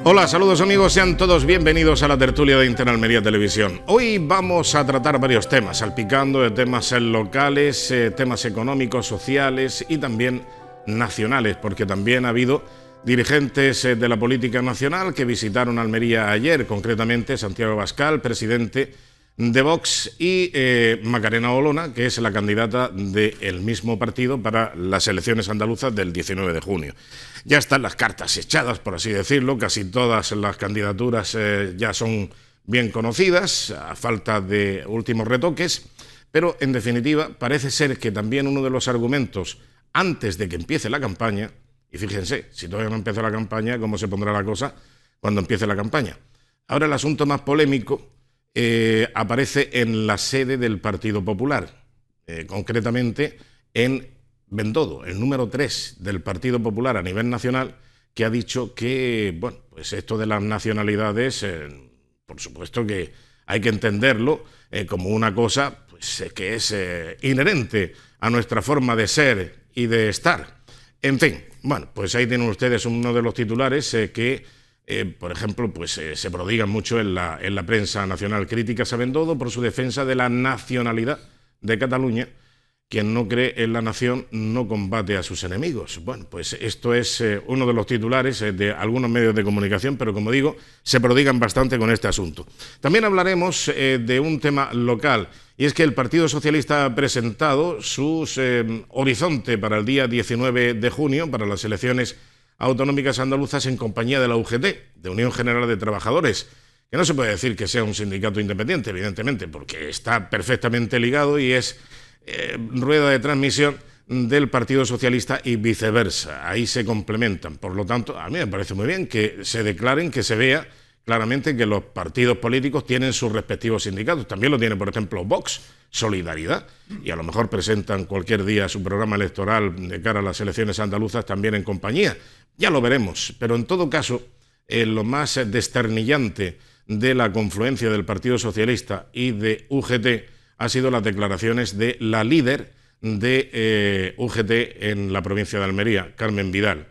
Hola, saludos amigos, sean todos bienvenidos a la tertulia de Interalmería Televisión. Hoy vamos a tratar varios temas, salpicando de temas locales, temas económicos, sociales y también nacionales, porque también ha habido dirigentes de la política nacional que visitaron Almería ayer, concretamente Santiago Abascal, presidente de Vox, y Macarena Olona, que es la candidata del mismo partido para las elecciones andaluzas del 19 de junio. Ya están las cartas echadas, por así decirlo, casi todas las candidaturas ya son bien conocidas, a falta de últimos retoques, pero en definitiva parece ser que también uno de los argumentos antes de que empiece la campaña, y fíjense, si todavía no empezó la campaña, ¿cómo se pondrá la cosa cuando empiece la campaña? Ahora el asunto más polémico aparece en la sede del Partido Popular, concretamente en Bendodo, el número 3 del Partido Popular a nivel nacional, que ha dicho que, bueno, pues esto de las nacionalidades, por supuesto que hay que entenderlo como una cosa pues, que es inherente a nuestra forma de ser y de estar. En fin, bueno, pues ahí tienen ustedes uno de los titulares que, por ejemplo, pues se prodigan mucho en la prensa nacional. Críticas a Bendodo por su defensa de la nacionalidad de Cataluña. Quien no cree en la nación no combate a sus enemigos. Bueno, pues esto es uno de los titulares de algunos medios de comunicación, pero como digo, se prodigan bastante con este asunto. También hablaremos de un tema local, y es que el Partido Socialista ha presentado su horizonte para el día 19 de junio, para las elecciones autonómicas andaluzas, en compañía de la UGT, de Unión General de Trabajadores, que no se puede decir que sea un sindicato independiente, evidentemente, porque está perfectamente ligado y es rueda de transmisión del Partido Socialista y viceversa. Ahí se complementan. Por lo tanto, a mí me parece muy bien que se declaren, que se vea claramente que los partidos políticos tienen sus respectivos sindicatos. También lo tiene, por ejemplo, Vox, Solidaridad, y a lo mejor presentan cualquier día su programa electoral de cara a las elecciones andaluzas también en compañía. Ya lo veremos, pero en todo caso, lo más desternillante de la confluencia del Partido Socialista y de UGT ha sido las declaraciones de la líder de UGT en la provincia de Almería, Carmen Vidal,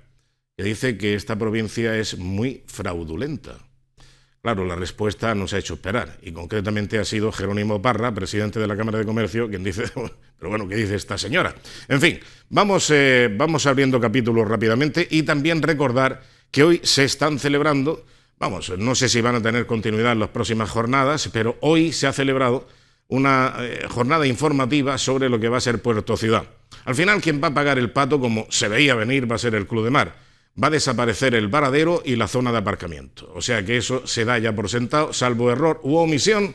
que dice que esta provincia es muy fraudulenta. Claro, la respuesta nos ha hecho esperar, y concretamente ha sido Jerónimo Parra, presidente de la Cámara de Comercio, quien dice, pero bueno, ¿qué dice esta señora? En fin, vamos abriendo capítulos rápidamente, y también recordar que hoy se están celebrando, no sé si van a tener continuidad en las próximas jornadas, pero hoy se ha celebrado una jornada informativa sobre lo que va a ser Puerto Ciudad. Al final, quien va a pagar el pato, como se veía venir, va a ser el Club de Mar. Va a desaparecer el varadero y la zona de aparcamiento. O sea que eso se da ya por sentado, salvo error u omisión,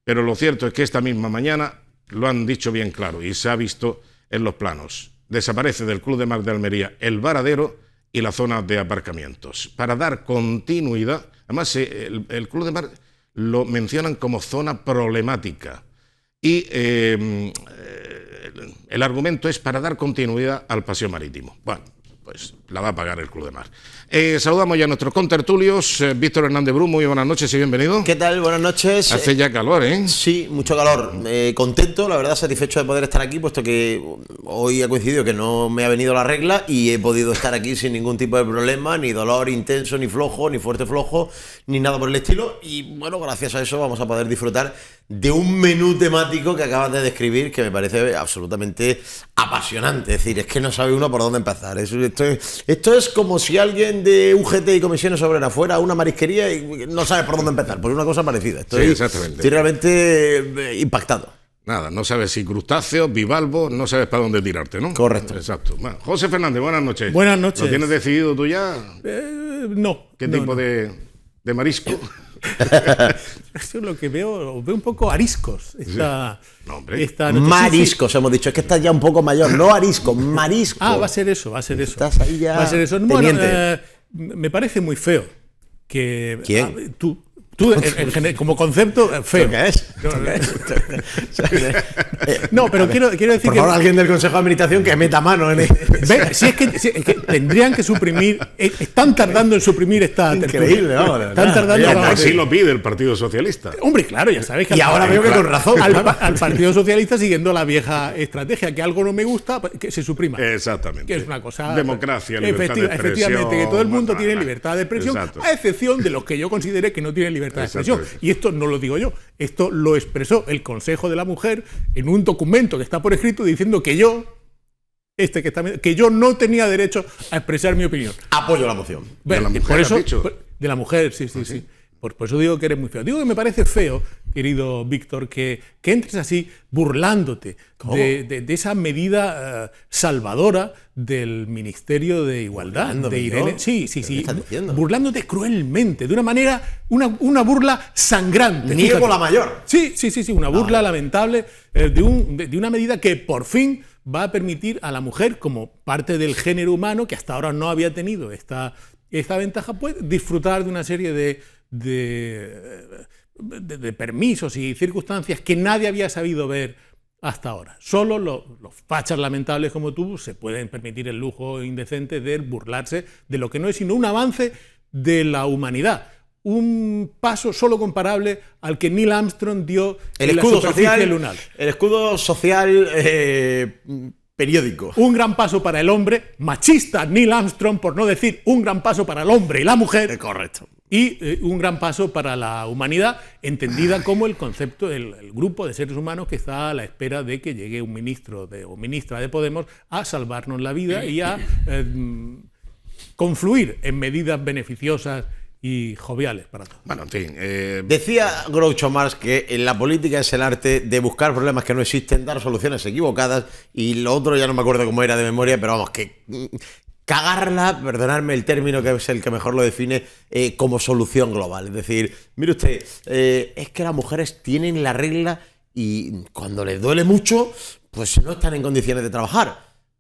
pero lo cierto es que esta misma mañana lo han dicho bien claro y se ha visto en los planos. Desaparece del Club de Mar de Almería el varadero y la zona de aparcamientos. Para dar continuidad, además el Club de Mar lo mencionan como zona problemática. Y el argumento es para dar continuidad al paseo marítimo. Bueno, pues la va a pagar el Club de Mar. Saludamos ya a nuestros contertulios. Víctor Hernández Bru, muy buenas noches y bienvenido. ¿Qué tal? Buenas noches. Hace ya calor, ¿eh? Sí, mucho calor. Contento, la verdad, satisfecho de poder estar aquí, puesto que hoy ha coincidido que no me ha venido la regla y he podido estar aquí sin ningún tipo de problema, ni dolor intenso, ni flojo, ni fuerte flojo, ni nada por el estilo. Y bueno, gracias a eso vamos a poder disfrutar de un menú temático que acabas de describir, que me parece absolutamente apasionante. Es decir, es que no sabe uno por dónde empezar. Esto es como si alguien de UGT y Comisiones Obreras fuera a una marisquería y no sabe por dónde empezar. Pues una cosa parecida. Estoy realmente impactado. Nada, no sabes si crustáceos, bivalvos, no sabes para dónde tirarte, ¿no? Correcto. Exacto. Bueno, José Fernández, buenas noches. Buenas noches. ¿Lo tienes decidido tú ya? No. ¿Qué tipo de marisco? Eso es lo que veo un poco ariscos. Mariscos, hemos dicho. Es que estás ya un poco mayor. No arisco, marisco. Va a ser eso. Estás ahí ya. Va a ser eso. Bueno, me parece muy feo que... ¿Quién? Tú Tú, como concepto, feo. ¿Qué es? No, pero quiero decir por favor, alguien del Consejo de Administración que meta mano en si es que tendrían que suprimir. Están tardando en suprimir esta increíble, vamos. Están tardando. Así lo pide el Partido Socialista. Hombre, claro, ya sabéis que. Y ahora veo que con razón. Al Partido Socialista siguiendo la vieja estrategia, que algo no me gusta, que se suprima. Exactamente. Que es una cosa. Democracia, libertad de expresión. Efectivamente, que todo el mundo tiene libertad de expresión, Exacto. a excepción de los que yo considere que no tienen libertad de expresión. Y esto no lo digo yo, esto lo expresó el Consejo de la Mujer en un documento que está por escrito diciendo que que yo no tenía derecho a expresar mi opinión. Apoyo la moción. ¿De la mujer por eso, has dicho? de la mujer, sí. Por eso digo que eres muy feo. Digo que me parece feo, querido Víctor, que entres así burlándote de esa medida salvadora del Ministerio de Igualdad, de Irene. ¿Yo? Sí. ¿Qué estás diciendo? Burlándote cruelmente, de una manera, una burla sangrante. Niego Fíjate. la mayor. Sí, una burla lamentable de una medida que por fin va a permitir a la mujer, como parte del género humano, que hasta ahora no había tenido esta ventaja, pues disfrutar de una serie de permisos y circunstancias que nadie había sabido ver hasta ahora. Solo los fachas lamentables como tú se pueden permitir el lujo indecente de burlarse de lo que no es sino un avance de la humanidad. Un paso solo comparable al que Neil Armstrong dio El en la escudo superficie social lunar. El escudo social periódico. Un gran paso para el hombre, machista Neil Armstrong, por no decir un gran paso para el hombre y la mujer. Correcto. Y un gran paso para la humanidad, entendida como el concepto, el grupo de seres humanos que está a la espera de que llegue un ministro o ministra de Podemos a salvarnos la vida y a confluir en medidas beneficiosas y joviales para todos. Bueno, en fin. Decía Groucho Marx que en la política es el arte de buscar problemas que no existen, dar soluciones equivocadas, y lo otro ya no me acuerdo cómo era de memoria, pero vamos, que cagarla, perdonadme el término que es el que mejor lo define, como solución global. Es decir, mire usted, es que las mujeres tienen la regla y cuando les duele mucho, pues no están en condiciones de trabajar.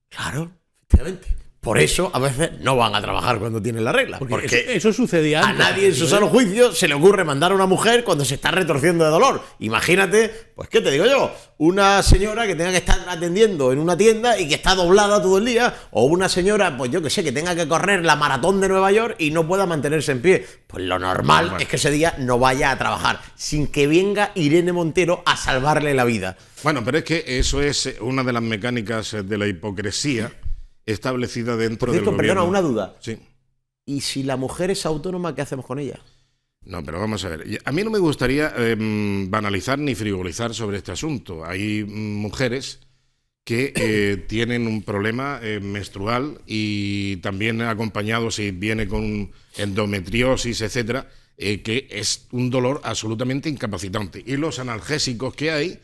Claro, efectivamente. Por eso a veces no van a trabajar cuando tienen la regla. Porque eso sucedía antes. A nadie en su sano juicio se le ocurre mandar a una mujer cuando se está retorciendo de dolor. Imagínate, pues qué te digo yo, una señora que tenga que estar atendiendo en una tienda y que está doblada todo el día, o una señora, pues yo que sé, que tenga que correr la maratón de Nueva York y no pueda mantenerse en pie. Pues lo normal es que ese día no vaya a trabajar, sin que venga Irene Montero a salvarle la vida. Bueno, pero es que eso es una de las mecánicas de la hipocresía establecida dentro del gobierno. Perdona, una duda. Sí. ¿Y si la mujer es autónoma, qué hacemos con ella? No, pero vamos a ver. A mí no me gustaría banalizar ni frivolizar sobre este asunto. Hay mujeres que tienen un problema menstrual y también acompañado, si viene con endometriosis, etcétera, que es un dolor absolutamente incapacitante. Y los analgésicos que hay,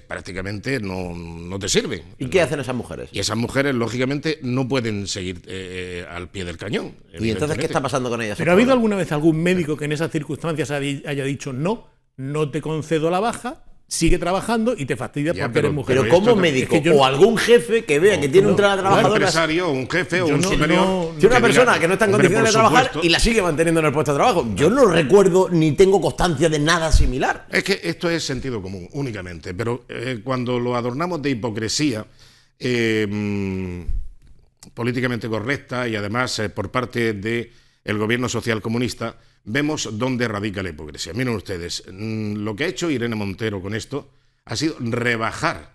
prácticamente no te sirven. ¿Y qué hacen esas mujeres? Y esas mujeres, lógicamente, no pueden seguir al pie del cañón. ¿Y entonces qué está pasando con ellas? ¿Pero ha habido alguna vez algún médico que en esas circunstancias haya dicho no te concedo la baja, sigue trabajando y te fastidia porque eres mujer? Pero como médico o algún jefe que vea que tiene un trabajador... Un empresario, un jefe o un superior... Tiene una persona que no está en condiciones de trabajar y la sigue manteniendo en el puesto de trabajo. Yo no recuerdo ni tengo constancia de nada similar. Es que esto es sentido común, únicamente. Pero cuando lo adornamos de hipocresía políticamente correcta y además por parte del gobierno social comunista, vemos dónde radica la hipocresía. Miren ustedes, lo que ha hecho Irene Montero con esto ha sido rebajar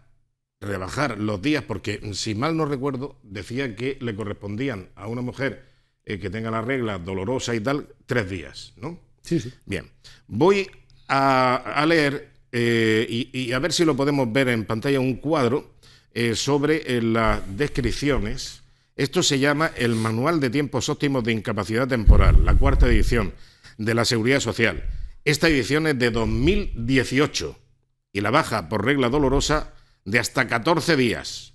los días, porque si mal no recuerdo, decía que le correspondían a una mujer que tenga la regla dolorosa y tal, 3 días, ¿no? Sí. Bien, voy a leer y a ver si lo podemos ver en pantalla, un cuadro sobre las descripciones. Esto se llama el Manual de Tiempos Óptimos de Incapacidad Temporal, la 4ª edición de la Seguridad Social. Esta edición es de 2018 y la baja por regla dolorosa de hasta 14 días.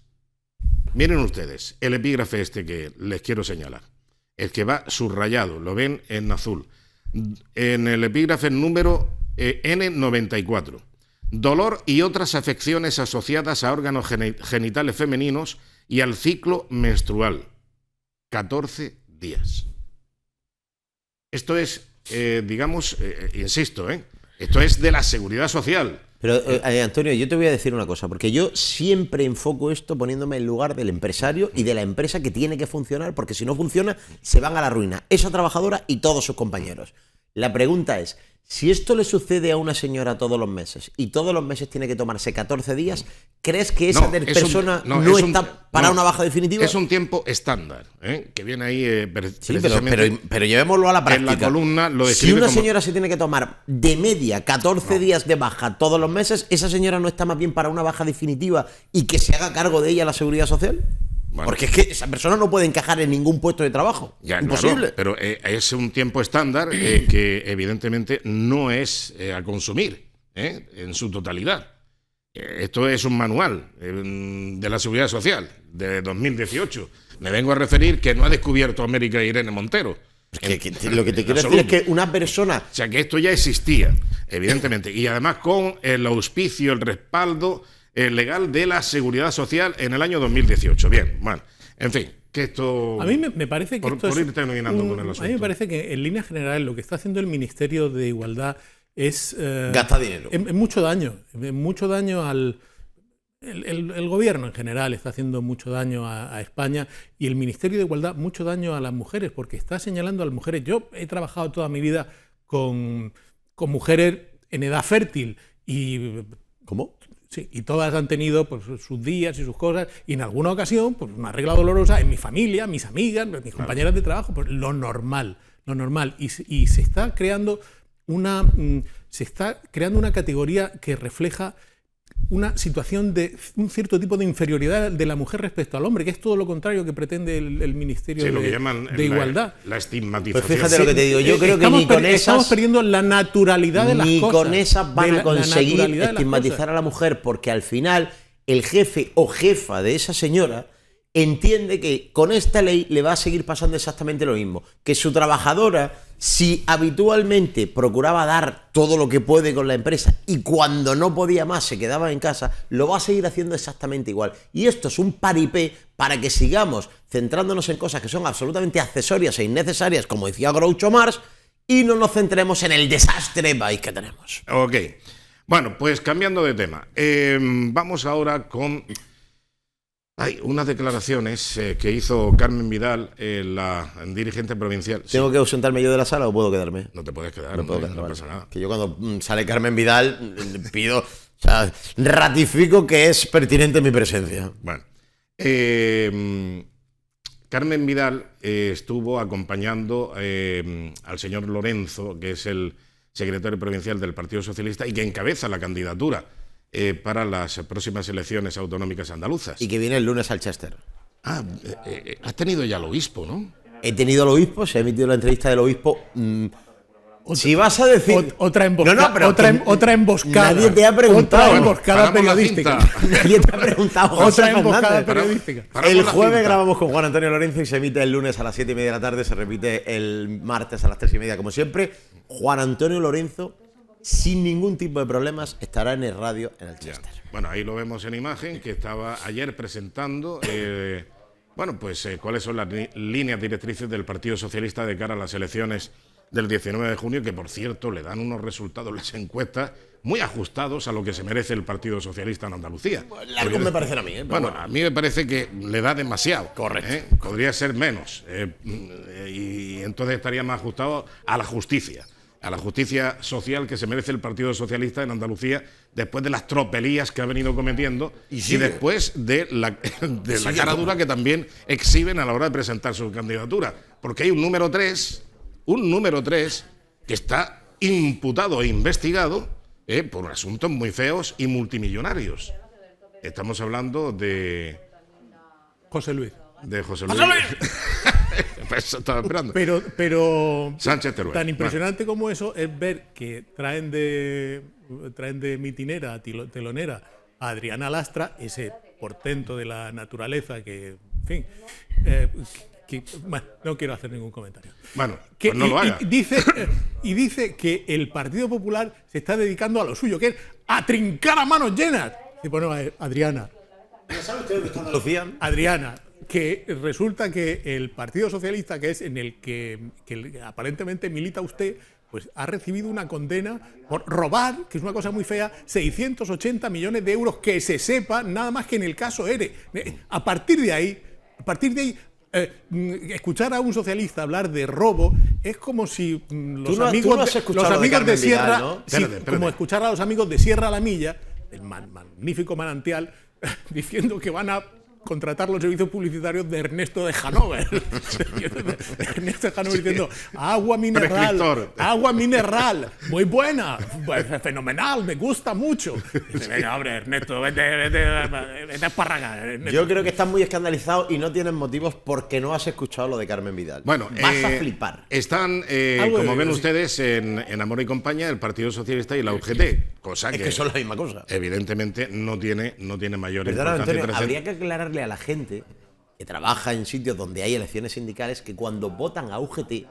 Miren ustedes el epígrafe este que les quiero señalar, el que va subrayado, lo ven en azul. En el epígrafe número N94. Dolor y otras afecciones asociadas a órganos genitales femeninos y al ciclo menstrual. 14 días. Esto es digamos, insisto, esto es de la seguridad social. Pero, Antonio, yo te voy a decir una cosa, porque yo siempre enfoco esto poniéndome en lugar del empresario y de la empresa que tiene que funcionar, porque si no funciona, se van a la ruina esa trabajadora y todos sus compañeros. La pregunta es, si esto le sucede a una señora todos los meses y todos los meses tiene que tomarse 14 días, ¿crees que esa persona no está para una baja definitiva? Es un tiempo estándar, que viene ahí sí, pero llevémoslo a la práctica. En la columna lo si una señora se tiene que tomar de media 14 días de baja todos los meses, ¿esa señora no está más bien para una baja definitiva y que se haga cargo de ella la seguridad social? Bueno. Porque es que esa persona no puede encajar en ningún puesto de trabajo. Ya, imposible. Claro, pero es un tiempo estándar que evidentemente no es a consumir en su totalidad. Esto es un manual de la Seguridad Social de 2018. Me vengo a referir que no ha descubierto América Irene Montero. Lo que te quiero decir es que una persona... O sea, que esto ya existía, evidentemente. Y además con el auspicio, el respaldo legal de la Seguridad Social en el año 2018. Bien, bueno, en fin, que esto... A mí me parece que por ir terminando con el asunto. A mí me parece que en líneas generales lo que está haciendo el Ministerio de Igualdad es... gasta dinero. Es mucho daño. Mucho daño al... El gobierno en general está haciendo mucho daño a España y el Ministerio de Igualdad mucho daño a las mujeres porque está señalando a las mujeres. Yo he trabajado toda mi vida con mujeres en edad fértil y... ¿Cómo? Sí, y todas han tenido pues, sus días y sus cosas, y en alguna ocasión, pues una regla dolorosa en mi familia, mis amigas, mis compañeras de trabajo, pues lo normal. Y se está creando una categoría que refleja una situación de un cierto tipo de inferioridad de la mujer respecto al hombre, que es todo lo contrario que pretende el Ministerio lo que llaman de Igualdad. La estigmatización. Pues fíjate lo que te digo, yo creo que ni con esas... Estamos perdiendo la naturalidad de las cosas. Ni con esas van a conseguir estigmatizar a la mujer, porque al final el jefe o jefa de esa señora entiende que con esta ley le va a seguir pasando exactamente lo mismo, que su trabajadora, si habitualmente procuraba dar todo lo que puede con la empresa y cuando no podía más se quedaba en casa, lo va a seguir haciendo exactamente igual. Y esto es un paripé para que sigamos centrándonos en cosas que son absolutamente accesorias e innecesarias, como decía Groucho Marx, y no nos centremos en el desastre país que tenemos. Ok. Bueno, pues cambiando de tema, vamos ahora con... Hay unas declaraciones que hizo Carmen Vidal, la dirigente provincial. ¿Tengo que ausentarme yo de la sala o puedo quedarme? No te puedes quedar, no pasa nada. Que yo cuando sale Carmen Vidal pido, o sea, ratifico que es pertinente mi presencia. Bueno, Carmen Vidal estuvo acompañando al señor Lorenzo, que es el secretario provincial del Partido Socialista y que encabeza la candidatura para las próximas elecciones autonómicas andaluzas. Y que viene el lunes al Chester. Has tenido ya al obispo, ¿no? He tenido al obispo, se ha emitido la entrevista del obispo. Si vas a decir... Otra emboscada. Nadie te ha preguntado. Otra emboscada periodística. Nadie te ha preguntado. Otra emboscada periodística. El jueves grabamos con Juan Antonio Lorenzo y se emite el lunes a las 7:30 de la tarde. Se repite el martes a las 3:30, como siempre. Juan Antonio Lorenzo, sin ningún tipo de problemas, estará en el radio en el Chester. Bueno, ahí lo vemos en imagen, que estaba ayer presentando... cuáles son las líneas directrices del Partido Socialista de cara a las elecciones del 19 de junio, que por cierto le dan unos resultados, las encuestas, muy ajustados a lo que se merece el Partido Socialista en Andalucía. Largos me parecen a mí. Bueno, a mí me parece que le da demasiado. Correcto. Podría ser menos. Y entonces estaría más ajustado a la justicia social que se merece el Partido Socialista en Andalucía después de las tropelías que ha venido cometiendo y después de la cara dura que también exhiben a la hora de presentar su candidatura. Porque hay un número 3 que está imputado e investigado por asuntos muy feos y multimillonarios. Estamos hablando de... José Luis. De José Luis. Eso estaba esperando. Pero Sánchez Teruel. Tan impresionante como eso es ver que traen de mitinera, telonera, a Adriana Lastra, ese portento de la naturaleza que, en fin, bueno, no quiero hacer ningún comentario. Bueno, pues no lo haga. Y dice que el Partido Popular se está dedicando a lo suyo, que es a trincar a manos llenas. Y bueno, Adriana. ¿Sabe usted dónde está Andalucía? Adriana, que resulta que el Partido Socialista, que es en el que aparentemente milita usted, pues ha recibido una condena por robar, que es una cosa muy fea, 680 millones de euros, que se sepa, nada más que en el caso ERE. A partir de ahí, escuchar a un socialista hablar de robo es como si los amigos de Sierra, Vidal, ¿no? como escuchar a los amigos de Sierra la Milla, el magnífico manantial, diciendo que van a contratar los servicios publicitarios de Ernesto de Hanover. Ernesto de Hanover diciendo, agua mineral, muy buena, fenomenal, me gusta mucho. Dice, venga, hombre, Ernesto, vete a esparragar. Ernesto. Yo creo que estás muy escandalizado y no tienes motivos porque no has escuchado lo de Carmen Vidal. Bueno, vas a flipar. Están, como ven ustedes, en Amor y Compañía, el Partido Socialista y la UGT, cosa que son la misma cosa. Evidentemente no tiene mayor Perdona, importancia. Antonio, habría que aclararle a la gente que trabaja en sitios donde hay elecciones sindicales que cuando votan a UGT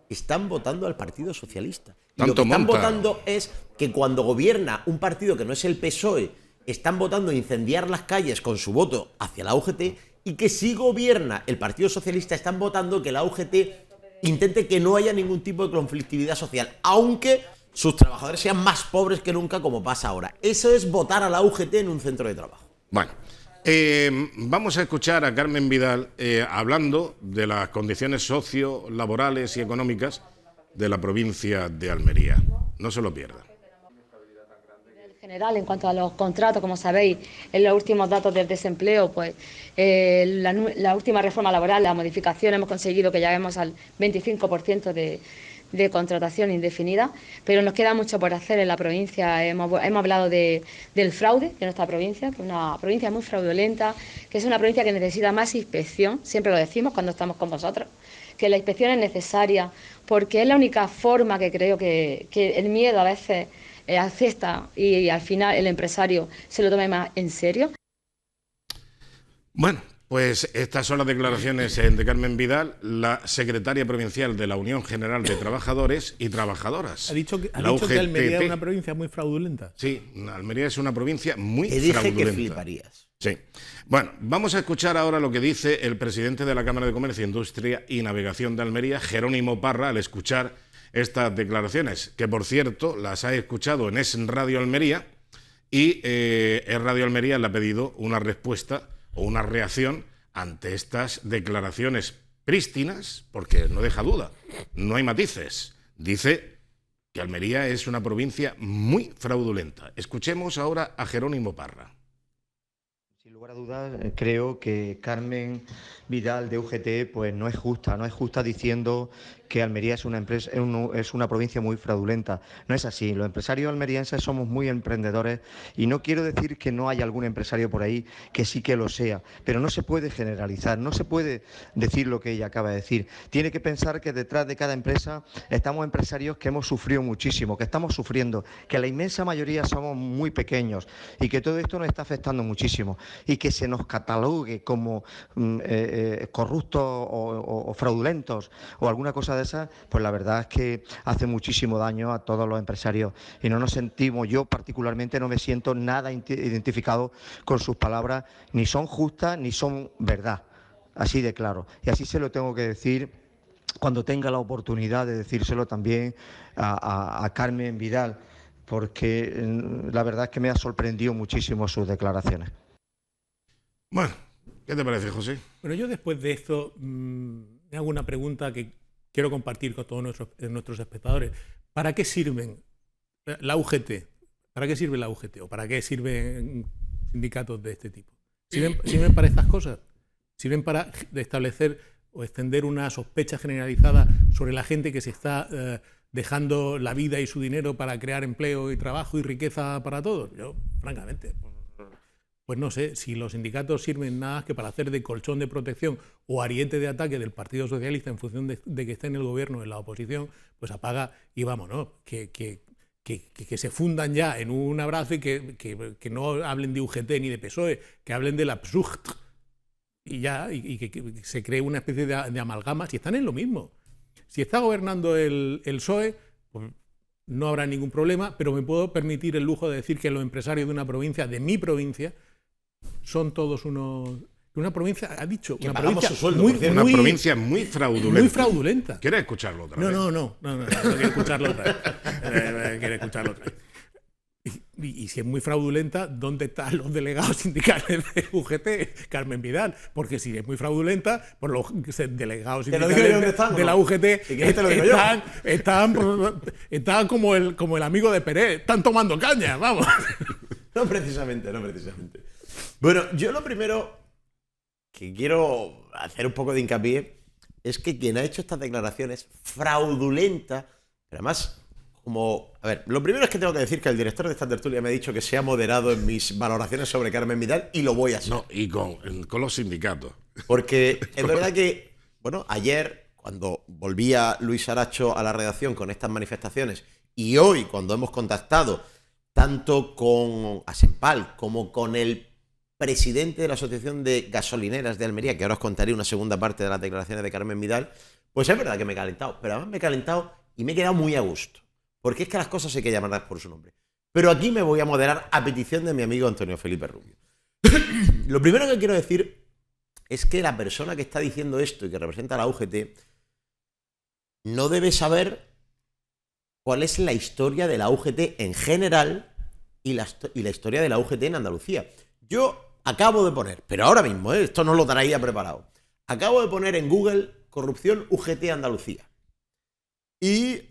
están votando al Partido Socialista. Y lo que están votando es que cuando gobierna un partido que no es el PSOE, están votando incendiar las calles con su voto hacia la UGT, y que si gobierna el Partido Socialista están votando que la UGT intente que no haya ningún tipo de conflictividad social, aunque sus trabajadores sean más pobres que nunca, como pasa ahora. Eso es votar a la UGT en un centro de trabajo. Bueno, vamos a escuchar a Carmen Vidal hablando de las condiciones sociolaborales y económicas de la provincia de Almería. No se lo pierdan. En general, en cuanto a los contratos, como sabéis, en los últimos datos del desempleo, pues la última reforma laboral, la modificación, hemos conseguido que lleguemos al 25% de contratación indefinida, pero nos queda mucho por hacer en la provincia. Hemos hablado del fraude de nuestra provincia, que es una provincia muy fraudulenta, que es una provincia que necesita más inspección, siempre lo decimos cuando estamos con vosotros, que la inspección es necesaria, porque es la única forma que creo que el miedo a veces acepta y al final el empresario se lo tome más en serio. Bueno, pues estas son las declaraciones de Carmen Vidal, la secretaria provincial de la Unión General de Trabajadores y Trabajadoras. Ha dicho que Almería es una provincia muy fraudulenta. Sí, Almería es una provincia muy fraudulenta. Te dije que fliparías. Sí. Bueno, vamos a escuchar ahora lo que dice el presidente de la Cámara de Comercio, Industria y Navegación de Almería, Jerónimo Parra, al escuchar estas declaraciones, que por cierto las ha escuchado en Es Radio Almería, y Es Radio Almería le ha pedido una respuesta o una reacción ante estas declaraciones prístinas, porque no deja duda, no hay matices. Dice que Almería es una provincia muy fraudulenta. Escuchemos ahora a Jerónimo Parra. Sin lugar a dudas, creo que Carmen Vidal de UGT pues no es justa diciendo que Almería es una provincia muy fraudulenta. No es así. Los empresarios almerienses somos muy emprendedores y no quiero decir que no haya algún empresario por ahí que sí que lo sea, pero no se puede generalizar, no se puede decir lo que ella acaba de decir. Tiene que pensar que detrás de cada empresa estamos empresarios que hemos sufrido muchísimo, que estamos sufriendo, que la inmensa mayoría somos muy pequeños y que todo esto nos está afectando muchísimo, y que se nos catalogue como corruptos o fraudulentos o alguna cosa de esas, pues la verdad es que hace muchísimo daño a todos los empresarios y no nos sentimos, yo particularmente no me siento nada identificado con sus palabras, ni son justas ni son verdad, así de claro, y así se lo tengo que decir cuando tenga la oportunidad de decírselo también a Carmen Vidal, porque la verdad es que me ha sorprendido muchísimo sus declaraciones. Bueno, ¿qué te parece, José? Bueno, yo después de esto me hago una pregunta que quiero compartir con todos nuestros espectadores. ¿Para qué sirven la UGT? ¿Para qué sirve la UGT? ¿O para qué sirven sindicatos de este tipo? ¿Sirven para estas cosas? ¿Sirven para establecer o extender una sospecha generalizada sobre la gente que se está dejando la vida y su dinero para crear empleo y trabajo y riqueza para todos? Yo, francamente, pues no sé, si los sindicatos sirven nada más que para hacer de colchón de protección o ariete de ataque del Partido Socialista en función de que esté en el gobierno o en la oposición, pues apaga y vámonos, que se fundan ya en un abrazo y que no hablen de UGT ni de PSOE, que hablen de la PSUGT y ya, y que se cree una especie de amalgama, si están en lo mismo. Si está gobernando el PSOE, pues no habrá ningún problema, pero me puedo permitir el lujo de decir que los empresarios de una provincia, de mi provincia, son todos unos... Una provincia, ha dicho, Que una pagamos provincia su sueldo, muy, por cierto. Una provincia muy fraudulenta. muy fraudulenta. ¿Quieres escucharlo otra vez? No quiero escucharlo otra vez. Quiero escucharlo otra vez. Y si es muy fraudulenta, ¿dónde están los delegados sindicales de UGT, Carmen Vidal? Porque si es muy fraudulenta, pues los delegados ¿Te lo digo yo sindicales dónde están, de o la no? UGT Si quieres te lo digo yo. están como el amigo de Pérez, están tomando caña, vamos. No precisamente. Bueno, yo lo primero que quiero hacer un poco de hincapié es que quien ha hecho estas declaraciones fraudulentas, pero además, como... A ver, lo primero es que tengo que decir que el director de esta tertulia me ha dicho que sea moderado en mis valoraciones sobre Carmen Vidal y lo voy a hacer. No, y con los sindicatos. Porque es verdad que, bueno, ayer, cuando volvía Luis Aracho a la redacción con estas manifestaciones, y hoy, cuando hemos contactado tanto con Asempal como con el presidente de la Asociación de Gasolineras de Almería, que ahora os contaré una segunda parte de las declaraciones de Carmen Vidal, pues es verdad que me he calentado, pero además me he calentado y me he quedado muy a gusto, porque es que las cosas hay que llamarlas por su nombre. Pero aquí me voy a moderar a petición de mi amigo Antonio Felipe Rubio. Lo primero que quiero decir es que la persona que está diciendo esto y que representa a la UGT no debe saber cuál es la historia de la UGT en general y la historia de la UGT en Andalucía. Yo acabo de poner, pero ahora mismo, esto no lo traía preparado, acabo de poner en Google corrupción UGT Andalucía. Y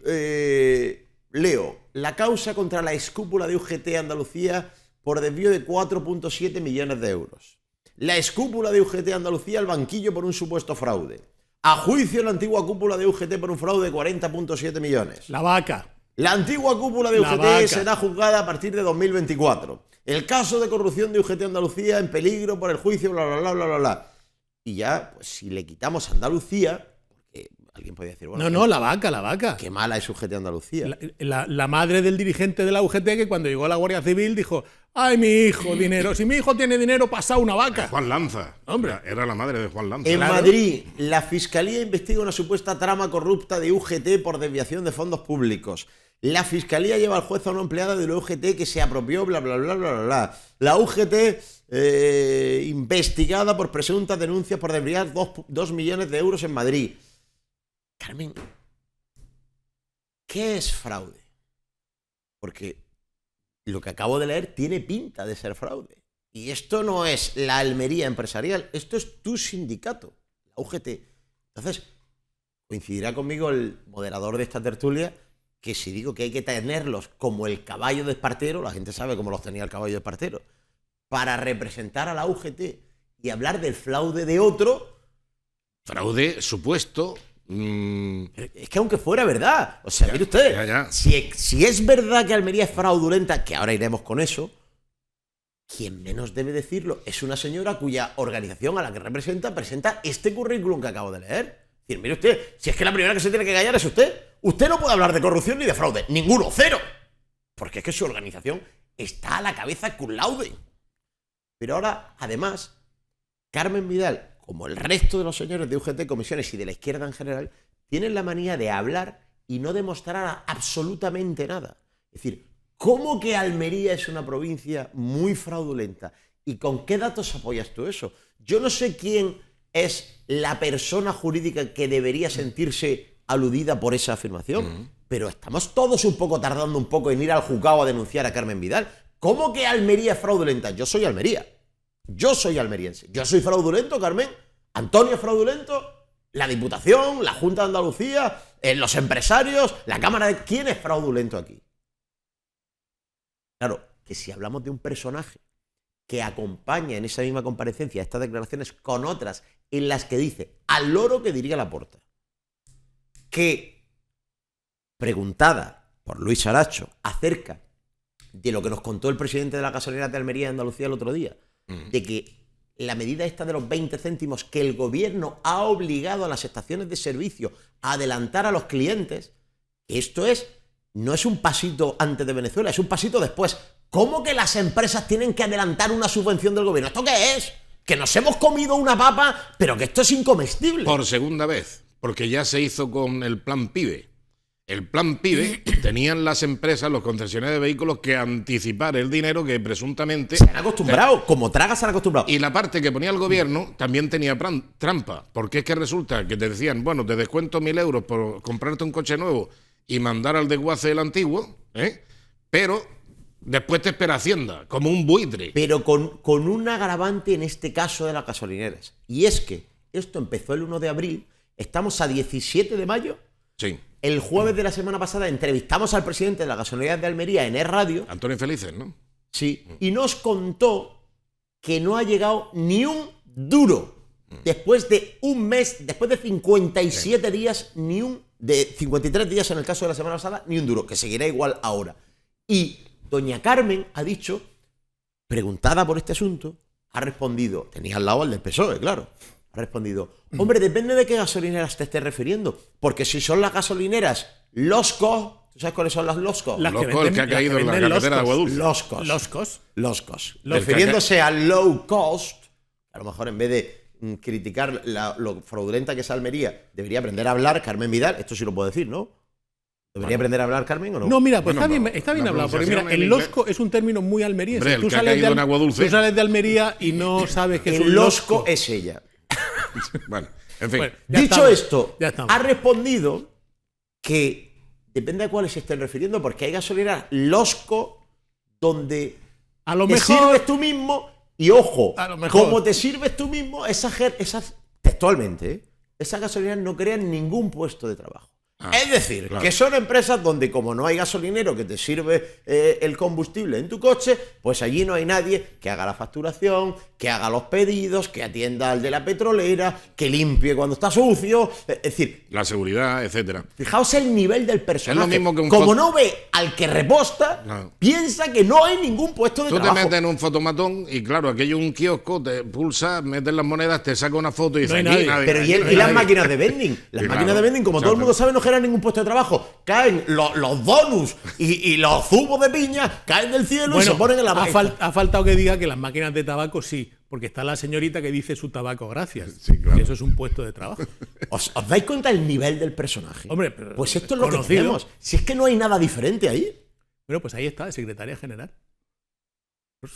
leo, la causa contra la escúpula de UGT Andalucía por desvío de 4,7 millones de euros. La escúpula de UGT Andalucía al banquillo por un supuesto fraude. A juicio la antigua cúpula de UGT por un fraude de 40,7 millones. La vaca. La antigua cúpula de UGT será juzgada a partir de 2024. El caso de corrupción de UGT Andalucía en peligro por el juicio, bla, bla, bla, bla, bla, bla. Y ya, pues si le quitamos Andalucía, porque alguien podría decir, bueno, La vaca. qué mala es UGT Andalucía. La madre del dirigente de la UGT que cuando llegó a la Guardia Civil dijo, ¡ay, mi hijo, dinero! Si mi hijo tiene dinero, pasa una vaca. Juan Lanza. Hombre. Era la madre de Juan Lanza. En Claro. Madrid, la Fiscalía investiga una supuesta trama corrupta de UGT por desviación de fondos públicos. La Fiscalía lleva al juez a una empleada de la UGT que se apropió, bla, bla, bla, bla, bla, bla. La UGT investigada por presuntas denuncias por desviar 2 millones de euros en Madrid. Carmen, ¿qué es fraude? Porque lo que acabo de leer tiene pinta de ser fraude. Y esto no es la Almería empresarial, esto es tu sindicato, la UGT. Entonces, coincidirá conmigo el moderador de esta tertulia que si digo que hay que tenerlos como el caballo de Espartero, la gente sabe cómo los tenía el caballo de Espartero, para representar a la UGT y hablar del fraude de otro. Fraude supuesto. Es que aunque fuera verdad, o sea, mire usted, ya. Si es verdad que Almería es fraudulenta, que ahora iremos con eso, quien menos debe decirlo es una señora cuya organización a la que representa presenta este currículum que acabo de leer. Es decir, mire usted, si es que la primera que se tiene que callar es usted. Usted no puede hablar de corrupción ni de fraude. Ninguno, cero. Porque es que su organización está a la cabeza cum laude. Pero ahora, además, Carmen Vidal, como el resto de los señores de UGT Comisiones y de la izquierda en general, tienen la manía de hablar y no demostrar absolutamente nada. Es decir, ¿cómo que Almería es una provincia muy fraudulenta? ¿Y con qué datos apoyas tú eso? Yo no sé quién es la persona jurídica que debería sentirse aludida por esa afirmación, pero estamos todos un poco tardando un poco en ir al juzgado a denunciar a Carmen Vidal. ¿Cómo que Almería es fraudulenta? Yo soy Almería. Yo soy almeriense. Yo soy fraudulento, Carmen. Antonio es fraudulento. La Diputación, la Junta de Andalucía, los empresarios, la Cámara de... ¿Quién es fraudulento aquí? Claro, que si hablamos de un personaje que acompaña en esa misma comparecencia estas declaraciones con otras en las que dice al loro que diría Laporta, que preguntada por Luis Aracho acerca de lo que nos contó el presidente de la gasolinera de Almería de Andalucía el otro día, de que la medida esta de los 20 céntimos que el gobierno ha obligado a las estaciones de servicio a adelantar a los clientes, esto no es un pasito antes de Venezuela, es un pasito después. ¿Cómo que las empresas tienen que adelantar una subvención del gobierno? ¿Esto qué es? Que nos hemos comido una papa, pero que esto es incomestible. Por segunda vez, porque ya se hizo con el plan PIBE. el plan PIBE, tenían las empresas, los concesionarios de vehículos, que anticipar el dinero que presuntamente... Se han acostumbrado, como tragas se han acostumbrado. Y la parte que ponía el gobierno también tenía trampa, porque es que resulta que te decían, bueno, te descuento 1.000 euros por comprarte un coche nuevo y mandar al desguace el antiguo, pero después te espera Hacienda, como un buitre. Pero con un agravante en este caso de las gasolineras. Y es que esto empezó el 1 de abril, estamos a 17 de mayo. Sí. El jueves de la semana pasada entrevistamos al presidente de las gasolineras de Almería en Radio. Antonio Felices, ¿no? Sí. Y nos contó que no ha llegado ni un duro. Después de un mes, después de 57 días, de 53 días en el caso de la semana pasada, ni un duro, que seguirá igual ahora. Y doña Carmen ha dicho, preguntada por este asunto, ha respondido, tenía al lado al del PSOE, claro. Ha respondido, hombre, depende de qué gasolineras te estés refiriendo. Porque si son las gasolineras Losco, ¿tú sabes cuáles son las Losco? Las Loco, el que ha caído en la carretera de Agua Dulce. Loscos. Refiriéndose a low cost, a lo mejor en vez de criticar lo fraudulenta que es Almería, debería aprender a hablar Carmen Vidal. Esto sí lo puedo decir, ¿no? ¿Debería aprender a hablar Carmen o no? No, mira, pues Bueno, está bien hablado. Porque pronunciación mira, en el inglés. losco es un término muy almeriense. Hombre, el que ha caído en Agua Dulce. Tú sales de Almería y no sabes que es un El losco. Losco es ella. Bueno, en fin. Bueno, ya Dicho estamos, esto, ya estamos. ha respondido que depende a cuáles se estén refiriendo, porque hay gasolineras Losco donde A lo te mejor sirves tú mismo y ojo, A lo mejor. como te sirves tú mismo, esas textualmente, esas gasolineras no crean ningún puesto de trabajo. Es decir, claro. que son empresas donde como no hay gasolinero que te sirve el combustible en tu coche, pues allí no hay nadie que haga la facturación, que haga los pedidos, que atienda al de la petrolera, que limpie cuando está sucio. Es decir, La seguridad, etcétera. fijaos el nivel del personaje. Es lo mismo que un como foto- no ve al que reposta, No. piensa que no hay ningún puesto de Tú te trabajo. metes en un fotomatón y claro, aquello es un kiosco, te pulsa, metes las monedas, te saca una foto y dices, No hay aquí nadie. Pero aquí y no hay las nadie. máquinas de vending. Las Sí, máquinas claro. de vending, como todo el mundo Exacto. sabe, no generan ningún puesto de trabajo. Caen los bonus y los zumos de piña, caen del cielo y se ponen en la máquina. ha faltado que diga que las máquinas de tabaco sí, porque está la señorita que dice su tabaco gracias. Sí, claro. Que eso es un puesto de trabajo. ¿Os dais cuenta del nivel del personaje? Hombre, pero pues esto es lo que conocido. tenemos. Si es que no hay nada diferente ahí. Bueno, pues ahí está, secretaria general.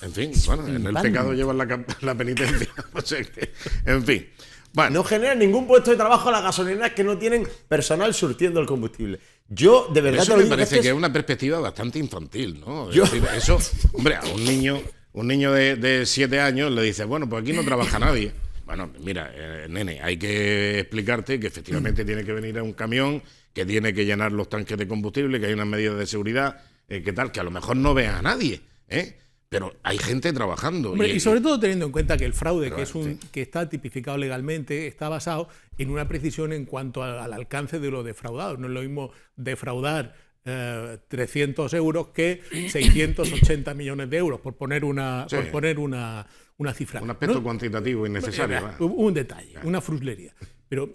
En fin, bueno, en el flipante. pecado llevan la penitencia. O sea que, en fin. Bueno, No generan ningún puesto de trabajo a las gasolineras que no tienen personal surtiendo el combustible. Yo, de verdad, eso te lo me digo, parece esto que es- es una perspectiva bastante infantil, ¿no? Es Yo- decir, eso, hombre, a un niño de 7 años le dice, bueno, pues aquí no trabaja nadie. Bueno, mira, nene, hay que explicarte que efectivamente tiene que venir a un camión, que tiene que llenar los tanques de combustible, que hay unas medidas de seguridad, que tal, que a lo mejor no veas a nadie, pero hay gente trabajando. Hombre, y sobre todo teniendo en cuenta que el fraude, Pero, que es en fin. que está tipificado legalmente, está basado en una precisión en cuanto al alcance de lo defraudado. No es lo mismo defraudar 300 euros que 680 millones de euros, por poner una, Sí. por poner una cifra. un aspecto ¿No? cuantitativo innecesario. ¿va? Un detalle, una fruslería. Pero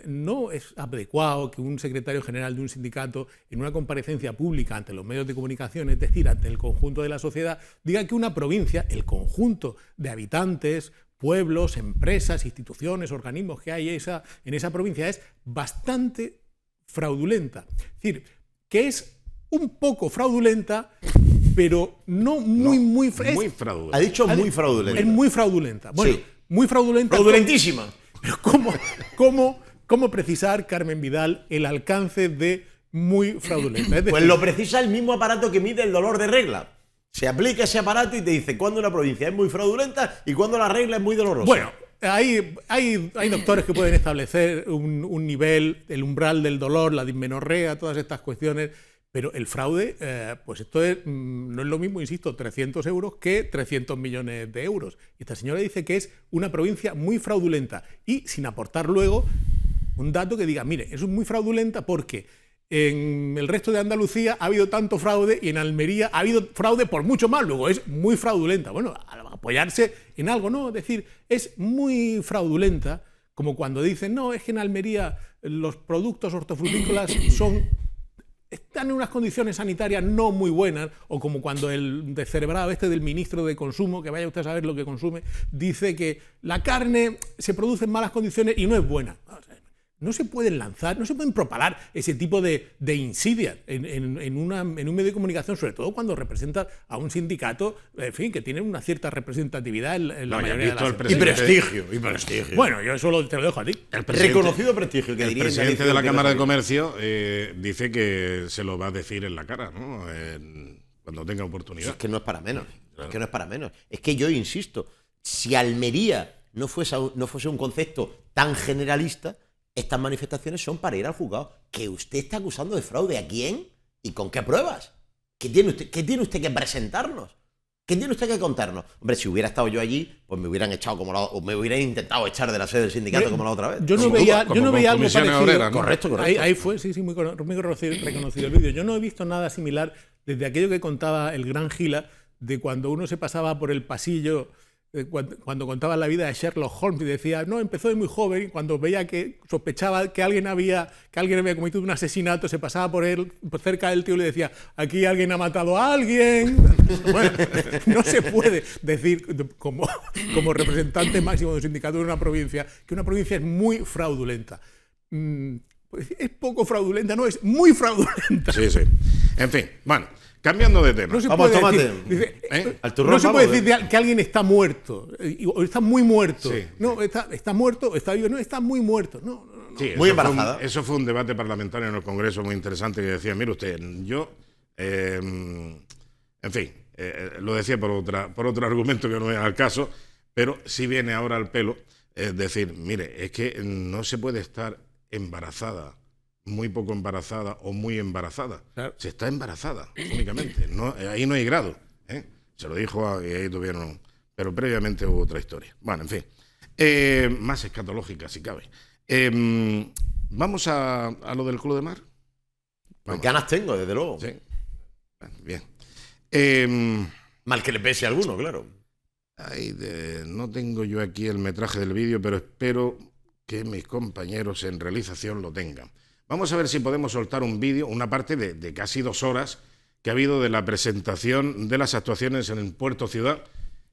no es adecuado que un secretario general de un sindicato, en una comparecencia pública ante los medios de comunicación, es decir, ante el conjunto de la sociedad, diga que una provincia, el conjunto de habitantes, pueblos, empresas, instituciones, organismos que hay en esa provincia es bastante fraudulenta. Es decir, que es un poco fraudulenta, pero no muy, muy... Muy fraudulento. Ha dicho muy fraudulento. Es muy fraudulenta. Bueno, Sí. muy fraudulenta. Fraudulentísima. Pero ¿cómo precisar, Carmen Vidal, el alcance de muy fraudulenta? Es decir, Pues lo precisa el mismo aparato que mide el dolor de regla. Se aplica ese aparato y te dice cuándo una provincia es muy fraudulenta y cuándo la regla es muy dolorosa. bueno, hay doctores que pueden establecer un nivel, el umbral del dolor, la dismenorrea, todas estas cuestiones, pero el fraude, pues esto no es lo mismo, insisto, 300 euros que 300 millones de euros. Y esta señora dice que es una provincia muy fraudulenta y sin aportar luego un dato que diga, mire, es muy fraudulenta porque en el resto de Andalucía ha habido tanto fraude y en Almería ha habido fraude por mucho más, luego es muy fraudulenta. Bueno, apoyarse en algo, no, es decir, es muy fraudulenta, como cuando dicen, no, es que en Almería los productos hortofrutícolas están en unas condiciones sanitarias no muy buenas, o como cuando el descerebrado del ministro de Consumo, que vaya usted a saber lo que consume, dice que la carne se produce en malas condiciones y no es buena. no se pueden lanzar, no se pueden propalar ese tipo de insidias en un medio de comunicación, sobre todo cuando representa a un sindicato, en fin, que tiene una cierta representatividad en la mayoría de las empresas. Y prestigio. Bueno, yo eso te lo dejo a ti. Reconocido prestigio. Que El diría presidente de la Cámara de Comercio dice que se lo va a decir en la cara, ¿no? Cuando tenga oportunidad. Es que no es para menos. Claro. Es que no es para menos. Es que yo insisto, si Almería no fuese un concepto tan generalista, estas manifestaciones son para ir al juzgado. ¿Que usted está acusando de fraude a quién? ¿Y con qué pruebas? ¿Qué tiene usted que presentarnos? ¿Qué tiene usted que contarnos? Hombre, si hubiera estado yo allí, pues me hubieran echado o me hubieran intentado echar de la sede del sindicato como la otra vez. Yo no veía algo parecido. Obreras, ¿no? Correcto. Ahí fue, sí, muy reconocido el vídeo. Yo no he visto nada similar desde aquello que contaba el gran Gila, de cuando uno se pasaba por el pasillo, cuando contaba la vida de Sherlock Holmes y decía, no, empezó de muy joven, y cuando veía que sospechaba que alguien había cometido un asesinato, se pasaba por cerca del tío y le decía, aquí alguien ha matado a alguien. Bueno, no se puede decir como representante máximo de un sindicato de una provincia que una provincia es muy fraudulenta. Pues es poco fraudulenta, no, es muy fraudulenta. Sí. En fin, bueno, cambiando de tema. No se Vamos, puede tómate. decir, Al turrón, no se puede vamos, decir que alguien está muerto, o está muy muerto. Sí. No, está muerto, está vivo, no, está muy muerto. No. Sí, Muy eso embarazada. Eso fue un debate parlamentario en el Congreso muy interesante que decía, mire usted, yo, en fin, lo decía por otro argumento que no es al caso, pero sí viene ahora al pelo decir, mire, es que no se puede estar embarazada, muy poco embarazada o muy embarazada. Claro. Se está embarazada únicamente, ahí no hay grado. Se lo dijo y ahí tuvieron, pero previamente hubo otra historia. Bueno, en fin, más escatológica si cabe. Vamos a lo del Club de Mar. Pues ganas tengo, desde luego. Sí. Bueno, bien. Mal que le pese a alguno, claro. No tengo yo aquí el metraje del vídeo, pero espero que mis compañeros en realización lo tengan. Vamos a ver si podemos soltar un vídeo, una parte de casi 2 horas que ha habido de la presentación de las actuaciones en el Puerto Ciudad,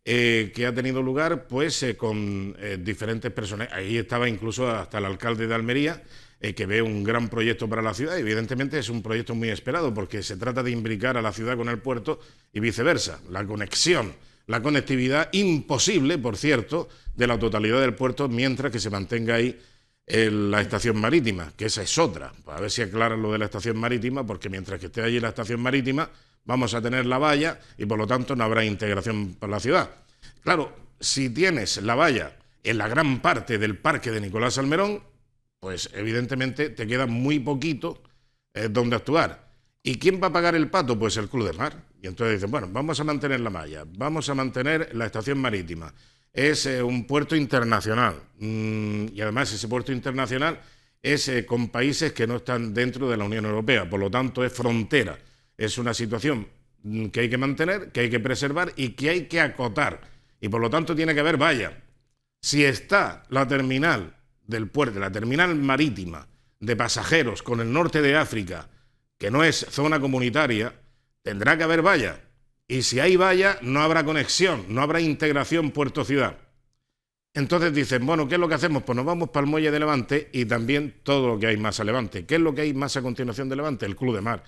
que ha tenido lugar pues con diferentes personas. Ahí estaba incluso hasta el alcalde de Almería, que ve un gran proyecto para la ciudad. Evidentemente es un proyecto muy esperado porque se trata de imbricar a la ciudad con el puerto y viceversa. La conexión, la conectividad imposible, por cierto, de la totalidad del puerto mientras que se mantenga ahí la estación marítima, que esa es otra. A ver si aclaran lo de la estación marítima, porque mientras que esté allí la estación marítima vamos a tener la valla y por lo tanto no habrá integración para la ciudad. Claro, si tienes la valla en la gran parte del parque de Nicolás Salmerón, pues evidentemente te queda muy poquito donde actuar. ¿Y quién va a pagar el pato? Pues el Club de Mar. Y entonces dicen, bueno, vamos a mantener la valla, vamos a mantener la estación marítima. Es un puerto internacional y además ese puerto internacional es con países que no están dentro de la Unión Europea, por lo tanto es frontera. Es una situación que hay que mantener, que hay que preservar y que hay que acotar. Y por lo tanto tiene que haber valla. Si está la terminal del puerto, la terminal marítima de pasajeros con el norte de África, que no es zona comunitaria, tendrá que haber valla. Y si hay valla, no habrá conexión, no habrá integración puerto-ciudad. Entonces dicen, bueno, ¿qué es lo que hacemos? Pues nos vamos para el muelle de Levante y también todo lo que hay más a Levante. ¿Qué es lo que hay más a continuación de Levante? El Club de Mar.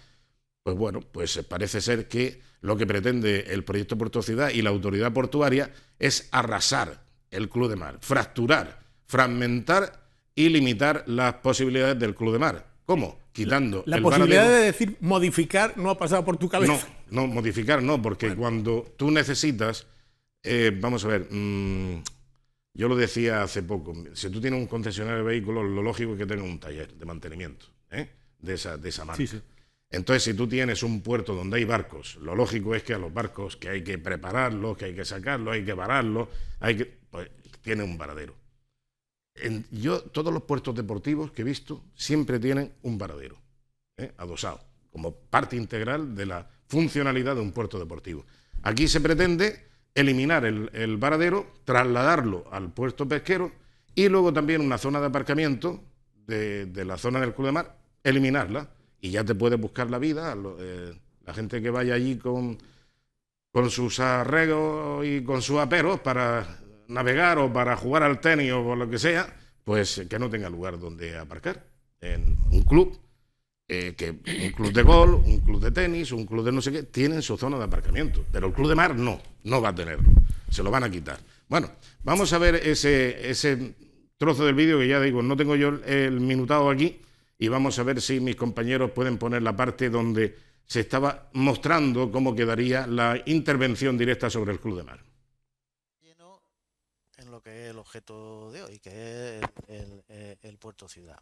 Pues bueno, pues parece ser que lo que pretende el proyecto Puerto Ciudad y la autoridad portuaria es arrasar el Club de Mar, fracturar, fragmentar y limitar las posibilidades del Club de Mar. ¿Cómo? Quitando la el posibilidad varadero. de decir modificar no ha pasado por tu cabeza. No, modificar no, porque cuando tú necesitas, vamos a ver, yo lo decía hace poco, si tú tienes un concesionario de vehículos, lo lógico es que tengas un taller de mantenimiento de esa marca. Sí. Entonces, si tú tienes un puerto donde hay barcos, lo lógico es que a los barcos que hay que prepararlos, que hay que sacarlos, hay que vararlos, pues tiene un varadero. Todos los puertos deportivos que he visto siempre tienen un varadero, adosado, como parte integral de la funcionalidad de un puerto deportivo. Aquí se pretende eliminar el varadero, trasladarlo al puerto pesquero y luego también una zona de aparcamiento de la zona del Club de Mar, eliminarla y ya te puedes buscar la vida. La gente que vaya allí con sus arreglos y con sus aperos para navegar o para jugar al tenis o por lo que sea, pues que no tenga lugar donde aparcar. En un club, un club de golf, un club de tenis, un club de no sé qué, tienen su zona de aparcamiento, pero el club de mar no va a tenerlo, se lo van a quitar. Bueno, vamos a ver ese trozo del vídeo que ya digo, no tengo yo el minutado aquí, y vamos a ver si mis compañeros pueden poner la parte donde se estaba mostrando cómo quedaría la intervención directa sobre el club de mar. En lo que es el objeto de hoy, que es el puerto ciudad.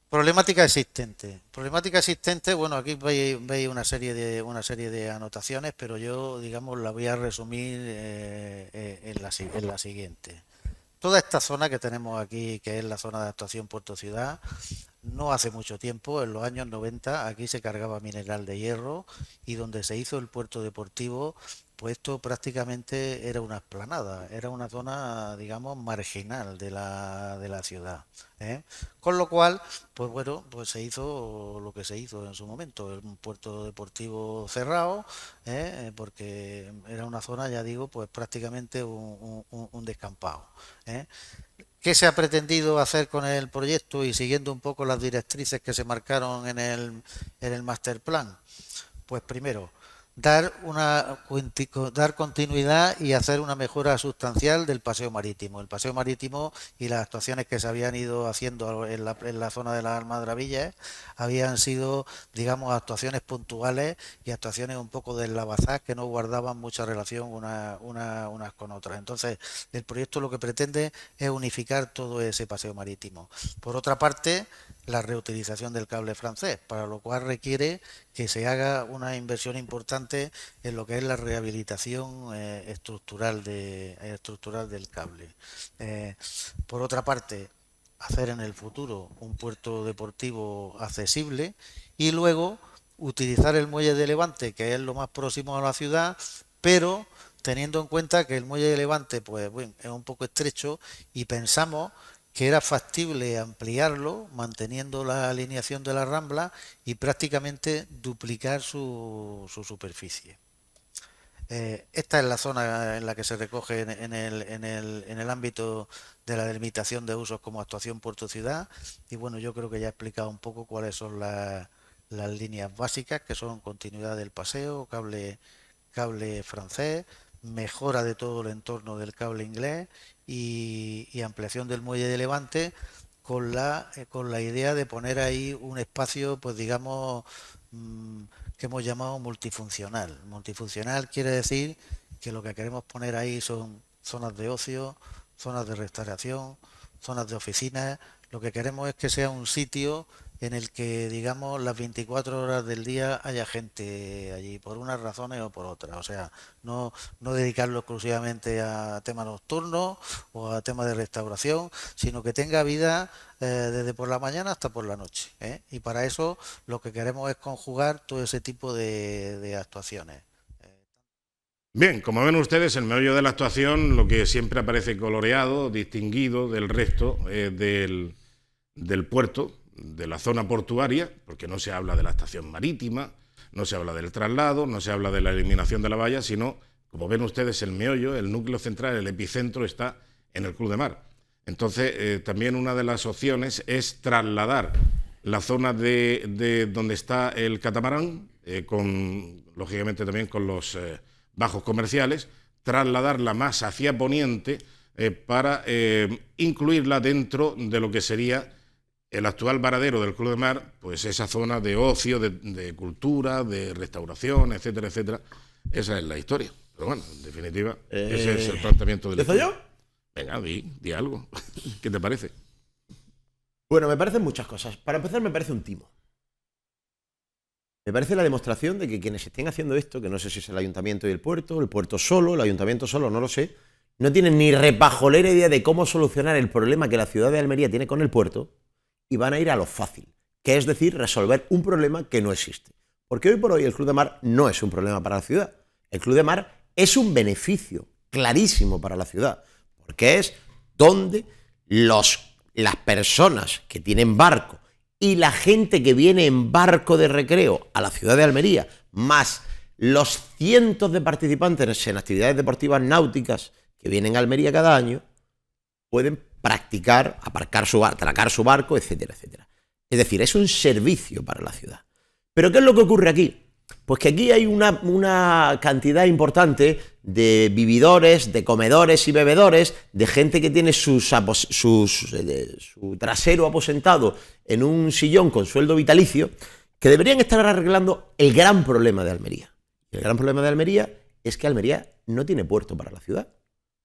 Problemática existente. Problemática existente, bueno, aquí veis una serie de anotaciones, pero yo, digamos, la voy a resumir en la siguiente. Toda esta zona que tenemos aquí, que es la zona de actuación Puerto Ciudad, no hace mucho tiempo, en los años 90, aquí se cargaba mineral de hierro y donde se hizo el puerto deportivo, pues esto prácticamente era una explanada, era una zona, digamos, marginal de la ciudad, ¿eh? Con lo cual, pues bueno, pues se hizo lo que se hizo en su momento, un puerto deportivo cerrado, porque era una zona, ya digo, pues prácticamente un descampado, ¿eh? ¿Qué se ha pretendido hacer con el proyecto y siguiendo un poco las directrices que se marcaron en el master plan? Pues primero, dar continuidad y hacer una mejora sustancial del paseo marítimo. El paseo marítimo y las actuaciones que se habían ido haciendo en la zona de las Almadrabillas habían sido, digamos, actuaciones puntuales y actuaciones un poco deslavazadas que no guardaban mucha relación unas con otras. Entonces, el proyecto lo que pretende es unificar todo ese paseo marítimo. Por otra parte, la reutilización del cable francés, para lo cual requiere que se haga una inversión importante en lo que es la rehabilitación estructural del cable. Por otra parte, hacer en el futuro un puerto deportivo accesible y luego utilizar el muelle de Levante, que es lo más próximo a la ciudad, pero teniendo en cuenta que el muelle de Levante pues, bueno, es un poco estrecho y pensamos que era factible ampliarlo manteniendo la alineación de la Rambla y prácticamente duplicar su superficie. Esta es la zona en la que se recoge en el ámbito de la delimitación de usos como actuación Puerto Ciudad y bueno, yo creo que ya he explicado un poco cuáles son las líneas básicas, que son continuidad del paseo, cable francés, mejora de todo el entorno del cable inglés y ampliación del muelle de Levante con la idea de poner ahí un espacio, pues digamos, que hemos llamado multifuncional. Multifuncional quiere decir que lo que queremos poner ahí son zonas de ocio, zonas de restauración, zonas de oficinas. Lo que queremos es que sea un sitio en el que, digamos, las 24 horas del día haya gente allí, por unas razones o por otras. O sea, no dedicarlo exclusivamente a temas nocturnos o a temas de restauración, sino que tenga vida desde por la mañana hasta por la noche, ¿eh? Y para eso lo que queremos es conjugar todo ese tipo de actuaciones. Bien, como ven ustedes, el meollo de la actuación, lo que siempre aparece coloreado, distinguido del resto del puerto, de la zona portuaria, porque no se habla de la estación marítima, no se habla del traslado, no se habla de la eliminación de la valla, sino, como ven ustedes, el meollo, el núcleo central, el epicentro está en el Club de Mar. Entonces, también una de las opciones es trasladar la zona de donde está el catamarán, lógicamente también con los bajos comerciales, trasladarla más hacia poniente para incluirla dentro de lo que sería el actual varadero del Club de Mar, pues esa zona de ocio, de cultura, de restauración, etcétera, etcétera. Esa es la historia. Pero bueno, en definitiva, ese es el planteamiento del ¿Empiezo yo? Venga, di algo. ¿Qué te parece? Bueno, me parecen muchas cosas. Para empezar, me parece un timo. Me parece la demostración de que quienes estén haciendo esto, que no sé si es el ayuntamiento y el puerto solo, el ayuntamiento solo, no lo sé, no tienen ni repajolera idea de cómo solucionar el problema que la ciudad de Almería tiene con el puerto y van a ir a lo fácil, que es decir, resolver un problema que no existe. Porque hoy por hoy el Club de Mar no es un problema para la ciudad. El Club de Mar es un beneficio clarísimo para la ciudad, porque es donde las personas que tienen barco y la gente que viene en barco de recreo a la ciudad de Almería, más los cientos de participantes en actividades deportivas náuticas que vienen a Almería cada año, pueden practicar, aparcar atracar su barco, etcétera, etcétera. Es decir, es un servicio para la ciudad. ¿Pero qué es lo que ocurre aquí? Pues que aquí hay una cantidad importante de vividores, de comedores y bebedores, de gente que tiene su trasero aposentado en un sillón con sueldo vitalicio, que deberían estar arreglando el gran problema de Almería. El gran problema de Almería es que Almería no tiene puerto para la ciudad,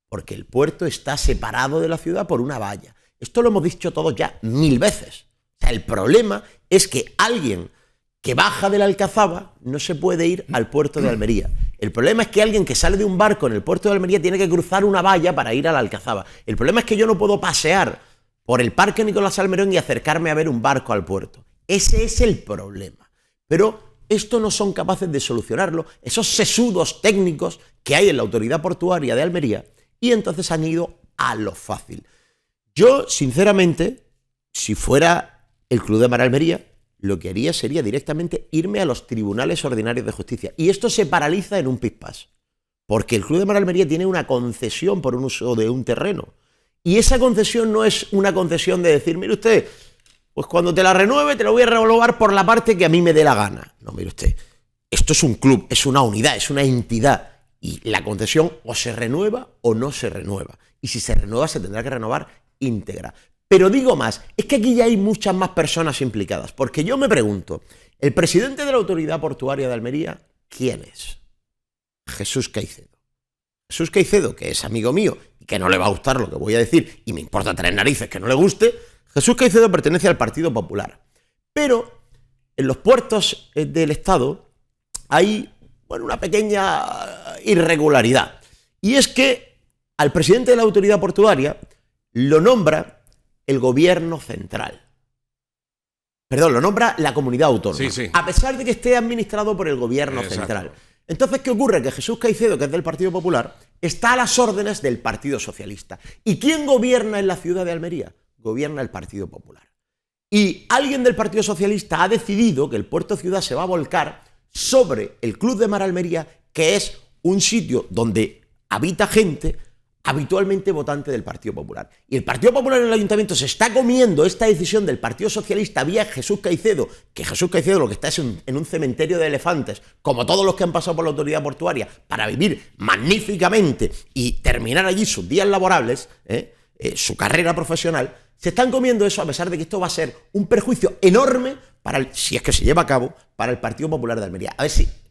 porque el puerto está separado de la ciudad por una valla. Esto lo hemos dicho todos ya 1000 veces. O sea, el problema es que alguien que baja de la Alcazaba no se puede ir al puerto de Almería. El problema es que alguien que sale de un barco en el puerto de Almería tiene que cruzar una valla para ir a la Alcazaba. El problema es que yo no puedo pasear por el Parque Nicolás Salmerón y acercarme a ver un barco al puerto. Ese es el problema. Pero esto no son capaces de solucionarlo esos sesudos técnicos que hay en la Autoridad Portuaria de Almería, y entonces han ido a lo fácil. Yo, sinceramente, si fuera el Club de Mar Almería, lo que haría sería directamente irme a los tribunales ordinarios de justicia. Y esto se paraliza en un pispás. Porque el Club de Mar Almería tiene una concesión por un uso de un terreno. Y esa concesión no es una concesión de decir, mire usted, pues cuando te la renueve te la voy a renovar por la parte que a mí me dé la gana. No, mire usted, esto es un club, es una unidad, es una entidad. Y la concesión o se renueva o no se renueva. Y si se renueva se tendrá que renovar íntegra. Pero digo más, es que aquí ya hay muchas más personas implicadas, porque yo me pregunto, ¿el presidente de la Autoridad Portuaria de Almería quién es? Jesús Caicedo. Jesús Caicedo, que es amigo mío y que no le va a gustar lo que voy a decir, y me importa 3 narices que no le guste, Jesús Caicedo pertenece al Partido Popular. Pero en los puertos del Estado hay, bueno, una pequeña irregularidad. Y es que al presidente de la Autoridad Portuaria lo nombra el gobierno central. Perdón, lo nombra la comunidad autónoma. Sí. A pesar de que esté administrado por el gobierno central. Entonces, ¿qué ocurre? Que Jesús Caicedo, que es del Partido Popular, está a las órdenes del Partido Socialista. ¿Y quién gobierna en la ciudad de Almería? Gobierna el Partido Popular. Y alguien del Partido Socialista ha decidido que el puerto ciudad se va a volcar sobre el Club de Mar Almería, que es un sitio donde habita gente habitualmente votante del Partido Popular. Y el Partido Popular en el Ayuntamiento se está comiendo esta decisión del Partido Socialista vía Jesús Caicedo, que Jesús Caicedo lo que está es en un cementerio de elefantes, como todos los que han pasado por la Autoridad Portuaria, para vivir magníficamente y terminar allí sus días laborables, su carrera profesional. Se están comiendo eso, a pesar de que esto va a ser un perjuicio enorme si es que se lleva a cabo, para el Partido Popular de Almería.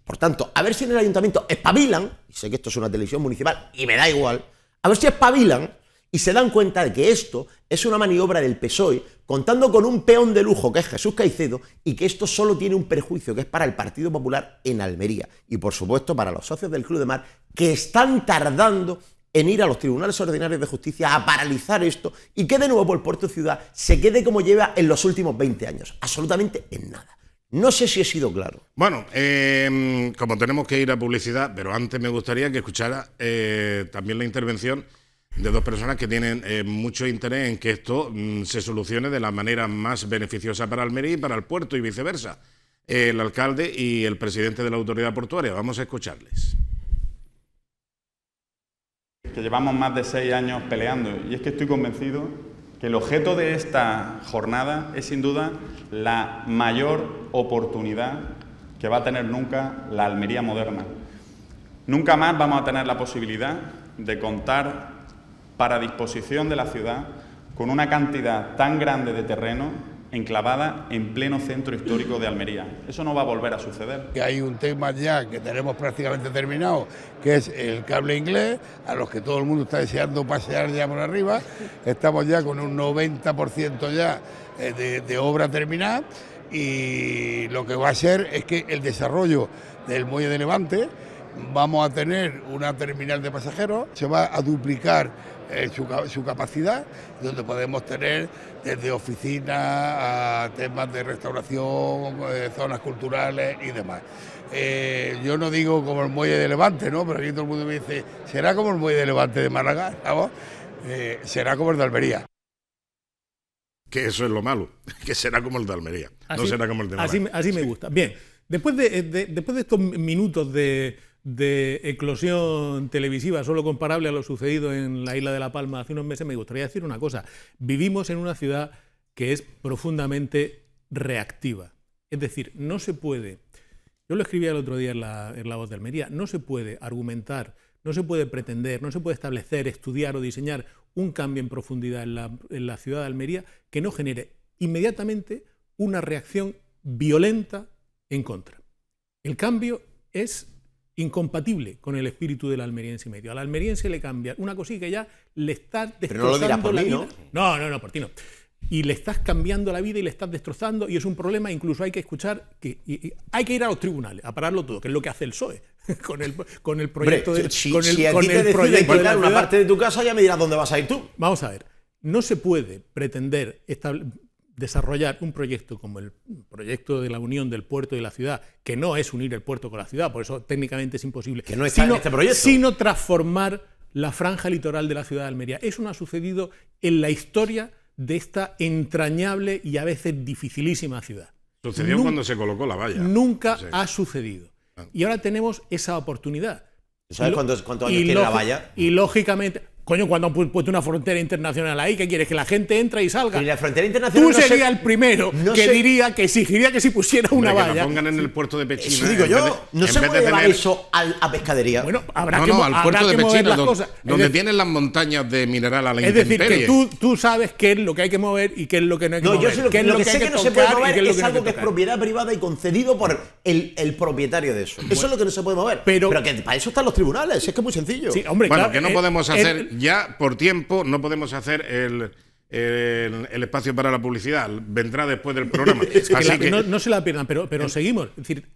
Por tanto, a ver si en el Ayuntamiento espabilan, y sé que esto es una televisión municipal y me da igual, a ver si espabilan y se dan cuenta de que esto es una maniobra del PSOE, contando con un peón de lujo que es Jesús Caicedo, y que esto solo tiene un perjuicio, que es para el Partido Popular en Almería. Y por supuesto para los socios del Club de Mar, que están tardando en ir a los tribunales ordinarios de justicia a paralizar esto, y que de nuevo el puerto ciudad se quede como lleva en los últimos 20 años, absolutamente en nada. No sé si he sido claro. Bueno, como tenemos que ir a publicidad, pero antes me gustaría que escuchara también la intervención de 2 personas que tienen mucho interés en que esto se solucione de la manera más beneficiosa para Almería y para el puerto y viceversa. El alcalde y el presidente de la Autoridad Portuaria. Vamos a escucharles. Que llevamos más de 6 años peleando, y es que estoy convencido que el objeto de esta jornada es sin duda la mayor oportunidad que va a tener nunca la Almería moderna. Nunca más vamos a tener la posibilidad de contar para disposición de la ciudad con una cantidad tan grande de terreno enclavada en pleno centro histórico de Almería. Eso no va a volver a suceder. Hay un tema ya que tenemos prácticamente terminado, que es el cable inglés, a los que todo el mundo está deseando pasear ya por arriba. Estamos ya con un 90% ya de obra terminada, y lo que va a ser es que el desarrollo del muelle de Levante, vamos a tener una terminal de pasajeros, se va a duplicar su capacidad, donde podemos tener desde oficinas a temas de restauración, zonas culturales y demás. Yo no digo como el muelle de Levante, ¿no? Pero aquí todo el mundo me dice, ¿será como el muelle de Levante de Málaga? ¿No? Será como el de Almería. Que eso es lo malo, que será como el de Almería, no será como el de Málaga. Así me gusta. Bien, después de estos minutos de de eclosión televisiva solo comparable a lo sucedido en la isla de La Palma hace unos meses, me gustaría decir una cosa. Vivimos en una ciudad que es profundamente reactiva. Es decir, no se puede, yo lo escribía el otro día en la Voz de Almería, no se puede argumentar, no se puede pretender, no se puede establecer, estudiar o diseñar un cambio en profundidad en la ciudad de Almería que no genere inmediatamente una reacción violenta en contra. El cambio es incompatible con el espíritu del almeriense medio. Al almeriense le cambia una cosita que ya le estás destrozando. Pero no lo dirás por la mí, vida. No, por ti no. Y le estás cambiando la vida y le estás destrozando, y es un problema. Incluso hay que escuchar y hay que ir a los tribunales a pararlo todo, que es lo que hace el PSOE con el proyecto. Hombre, de si con el, a con ti te el deciden proyecto de quitar la una ciudad. parte de tu casa, ya me dirás dónde vas a ir tú. Vamos a ver, no se puede pretender desarrollar un proyecto como el proyecto de la unión del puerto y la ciudad, que no es unir el puerto con la ciudad, por eso técnicamente es imposible, que no está en este proyecto, sino transformar la franja litoral de la ciudad de Almería. Eso no ha sucedido en la historia de esta entrañable y a veces dificilísima ciudad. Sucedió cuando se colocó la valla. Nunca ha sucedido. Y ahora tenemos esa oportunidad. ¿Sabes cuántos años tiene la valla? Y lógicamente, coño, cuando han puesto una frontera internacional ahí, ¿qué quieres? Que la gente entre y salga. Y la frontera internacional Tú serías el primero que diría, que exigiría que si pusiera una valla. Que la pongan en el puerto de Pechina. Eso digo yo, no se puede llevar eso a pescadería. Bueno, al puerto de Pechina, donde tienen las montañas de mineral a la intemperie. Es decir, que tú sabes qué es lo que hay que mover y qué es lo que no hay que mover. Yo sé lo que sé que no se puede mover es algo que es propiedad privada y concedido por el propietario de eso. Eso es lo que no se puede mover. Pero que para eso están los tribunales, es que es muy sencillo. Sí, hombre, bueno, claro, que no podemos hacer ya por tiempo, no podemos hacer el espacio para la publicidad. Vendrá después del programa. Así que no se la pierdan, pero seguimos. Es decir,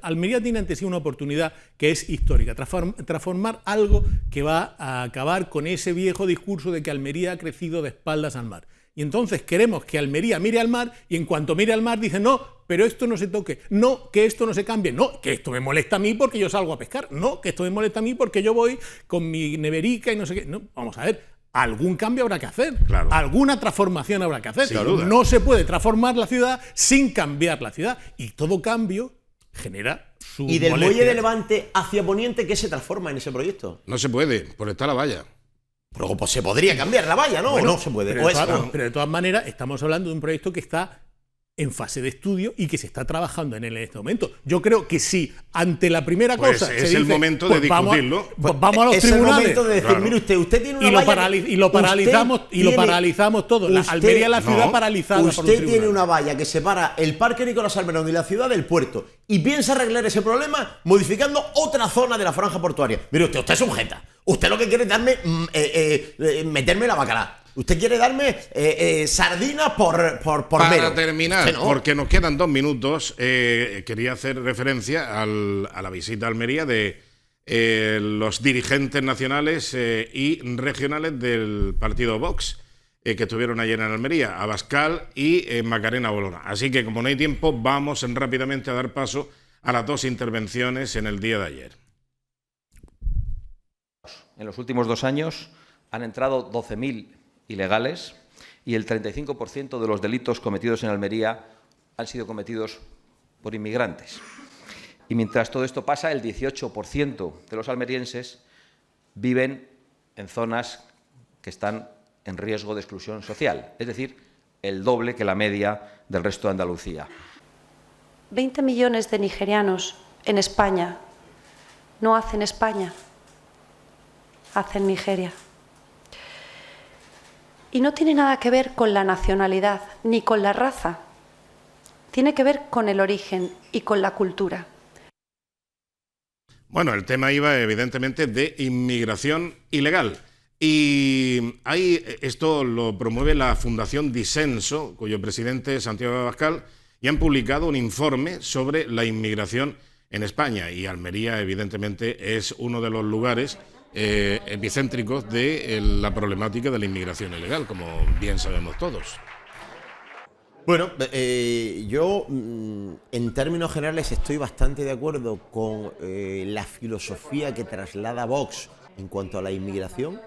Almería tiene ante sí una oportunidad que es histórica, transformar algo que va a acabar con ese viejo discurso de que Almería ha crecido de espaldas al mar. Y entonces queremos que Almería mire al mar, y en cuanto mire al mar dicen, no, pero esto no se toque, no, que esto no se cambie, no, que esto me molesta a mí porque yo salgo a pescar, no, que esto me molesta a mí porque yo voy con mi neverica y no sé qué. No, vamos a ver, algún cambio habrá que hacer, claro, alguna transformación habrá que hacer. Sin duda. No se puede transformar la ciudad sin cambiar la ciudad, y todo cambio genera su ¿Y del molestia. muelle de Levante hacia Poniente qué se transforma en ese proyecto? no se puede, por estar la valla. Pero pues se podría cambiar la valla, ¿no? Bueno, no se puede. Pero de todas maneras, estamos hablando de un proyecto que está en fase de estudio y que se está trabajando en él en este momento. Yo creo que si ante la primera cosa es el momento de discutirlo. Vamos a los es tribunales. Es el momento de decir, mire usted tiene una valla lo paralizamos todo. Almería es la ciudad paralizada por un Usted tiene tribunal. una valla que separa el Parque Nicolás Almerón y la ciudad del puerto y piensa arreglar ese problema modificando otra zona de la franja portuaria. Mire usted es un jeta. Usted lo que quiere es darme meterme la bacalá. Usted quiere darme sardinas por Para mero. terminar, ¿no? porque nos quedan 2 minutos, quería hacer referencia a la visita a Almería de los dirigentes nacionales y regionales del partido Vox, que estuvieron ayer en Almería, Abascal y Macarena Olona. Así que, como no hay tiempo, vamos rápidamente a dar paso a las 2 intervenciones en el día de ayer. En los últimos 2 años han entrado 12.000 ilegales y el 35% de los delitos cometidos en Almería han sido cometidos por inmigrantes. Y mientras todo esto pasa, el 18% de los almerienses viven en zonas que están en riesgo de exclusión social, es decir, el doble que la media del resto de Andalucía. 20 millones de nigerianos en España no hacen España, hacen Nigeria. Y no tiene nada que ver con la nacionalidad ni con la raza. Tiene que ver con el origen y con la cultura. Bueno, el tema iba evidentemente de inmigración ilegal. Y esto lo promueve la Fundación Disenso, cuyo presidente es Santiago Abascal, y han publicado un informe sobre la inmigración en España. Y Almería, evidentemente, es uno de los lugares epicéntricos de la problemática de la inmigración ilegal, como bien sabemos todos. Bueno, yo en términos generales estoy bastante de acuerdo con la filosofía que traslada Vox en cuanto a la inmigración.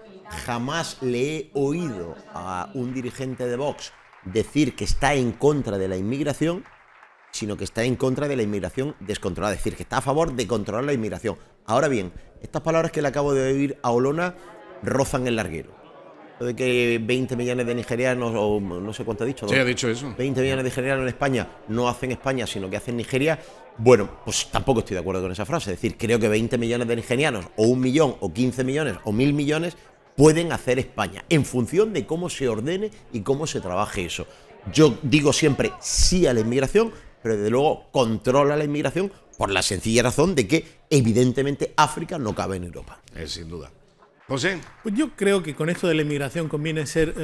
Jamás le he oído a un dirigente de Vox decir que está en contra de la inmigración. sino que está en contra de la inmigración descontrolada, es decir, que está a favor de controlar la inmigración. Ahora bien, estas palabras que le acabo de oír a Olona rozan el larguero. Lo de que 20 millones de nigerianos, o no sé cuánto ha dicho. Sí, ha dicho eso. 20 millones de nigerianos en España no hacen España, sino que hacen Nigeria. Bueno, pues tampoco estoy de acuerdo con esa frase. Es decir, creo que 20 millones de nigerianos, o 1 millón, o 15 millones, o 1.000 millones, pueden hacer España, en función de cómo se ordene y cómo se trabaje eso. Yo digo siempre sí a la inmigración, pero desde luego controla la inmigración por la sencilla razón de que evidentemente África no cabe en Europa. Sin duda. José. Pues yo creo que con esto de la inmigración conviene ser,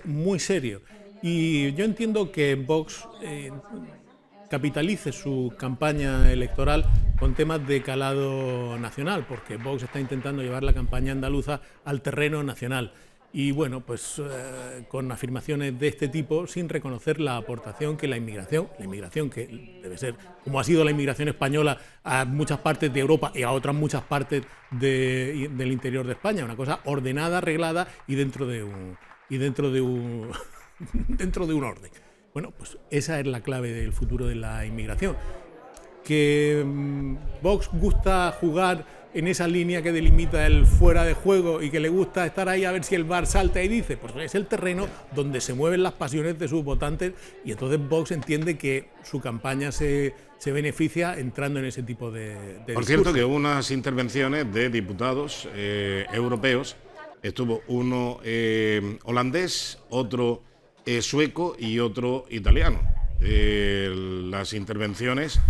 muy serio. Y yo entiendo que Vox capitalice su campaña electoral con temas de calado nacional, porque Vox está intentando llevar la campaña andaluza al terreno nacional. Y bueno, pues con afirmaciones de este tipo, sin reconocer la aportación que la inmigración que debe ser, como ha sido la inmigración española a muchas partes de Europa y a otras muchas partes del interior de España, una cosa ordenada, arreglada y dentro de un orden. Bueno, pues esa es la clave del futuro de la inmigración. Que Vox gusta jugar en esa línea que delimita el fuera de juego y que le gusta estar ahí a ver si el VAR salta y dice, pues es el terreno donde se mueven las pasiones de sus votantes, y entonces Vox entiende que su campaña se beneficia entrando en ese tipo de Por cierto, que hubo unas intervenciones de diputados europeos, estuvo uno holandés, otro sueco y otro italiano. Las intervenciones,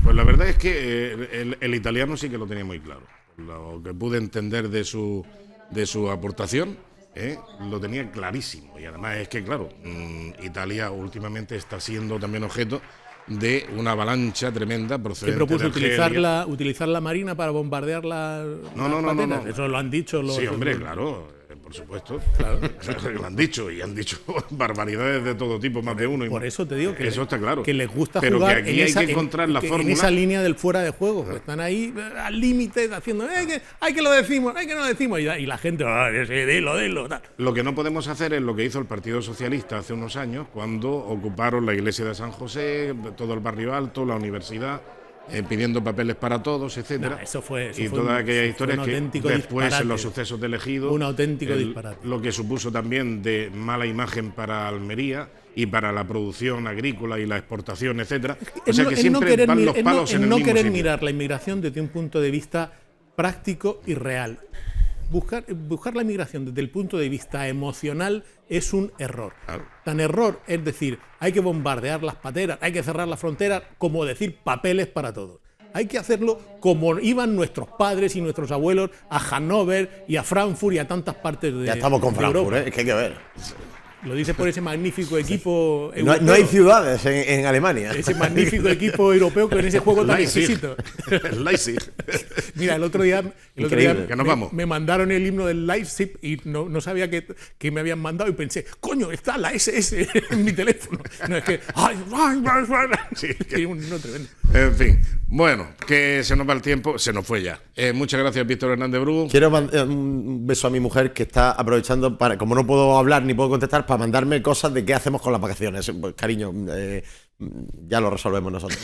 pues la verdad es que el italiano sí que lo tenía muy claro. Lo que pude entender de su aportación, lo tenía clarísimo. Y además es que, claro, Italia últimamente está siendo también objeto de una avalancha tremenda procedente ¿Qué propuso de utilizar la Marina para bombardear las pateras? Eso lo han dicho los... Sí, hombre, claro, por supuesto. Claro, lo han dicho, y han dicho barbaridades de todo tipo, más de uno. Por eso te digo que eso está claro. Que les gusta pero jugar que aquí hay que encontrar la fórmula. En esa línea del fuera de juego. Que están ahí al límite haciendo, que lo decimos, que no lo decimos. Y la gente, dilo. Tal. Lo que no podemos hacer es lo que hizo el Partido Socialista hace unos años, cuando ocuparon la iglesia de San José, todo el barrio alto, la universidad, pidiendo papeles para todos, etcétera. Eso fue todas aquellas historias que después disparate. En los sucesos de Ejido, un auténtico disparate. Lo que supuso también de mala imagen para Almería y para la producción agrícola y la exportación, etcétera. O sea que siempre van los palos en el mismo sitio. No querer mirar la inmigración desde un punto de vista práctico y real. Buscar la inmigración desde el punto de vista emocional es un error. Claro. Tan error es decir, hay que bombardear las pateras, hay que cerrar las fronteras, como decir papeles para todos. Hay que hacerlo como iban nuestros padres y nuestros abuelos a Hannover y a Frankfurt y a tantas partes de Europa. Ya estamos con Frankfurt, es que hay que ver. Lo dice por ese magnífico equipo europeo. No hay ciudades en Alemania. Ese magnífico equipo europeo que en ese juego tan exquisito. Leipzig. Mira, el otro día que nos vamos. Me mandaron el himno del Leipzig y no sabía que me habían mandado y pensé, coño, está la SS en mi teléfono. No, es que... Sí, un himno tremendo. En fin, bueno, que se nos va el tiempo, se nos fue ya. Muchas gracias, Víctor Hernández Bru. Quiero mandar un beso a mi mujer, que está aprovechando para, como no puedo hablar ni puedo contestar, para mandarme cosas de qué hacemos con las vacaciones. Pues, cariño, ya lo resolvemos nosotros.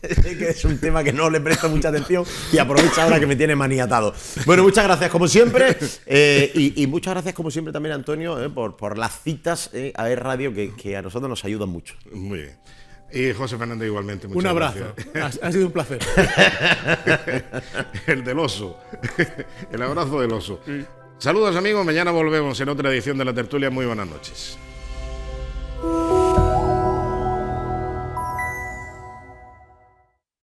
Que es un tema que no le presto mucha atención y aprovecha ahora que me tiene maniatado. Bueno, muchas gracias como siempre, y muchas gracias como siempre también, Antonio, por las citas a Radio que a nosotros nos ayudan mucho. Muy bien. Y José Fernández igualmente. Un abrazo. Ha sido un placer. El del oso. El abrazo del oso. Saludos, amigos. Mañana volvemos en otra edición de La Tertulia. Muy buenas noches.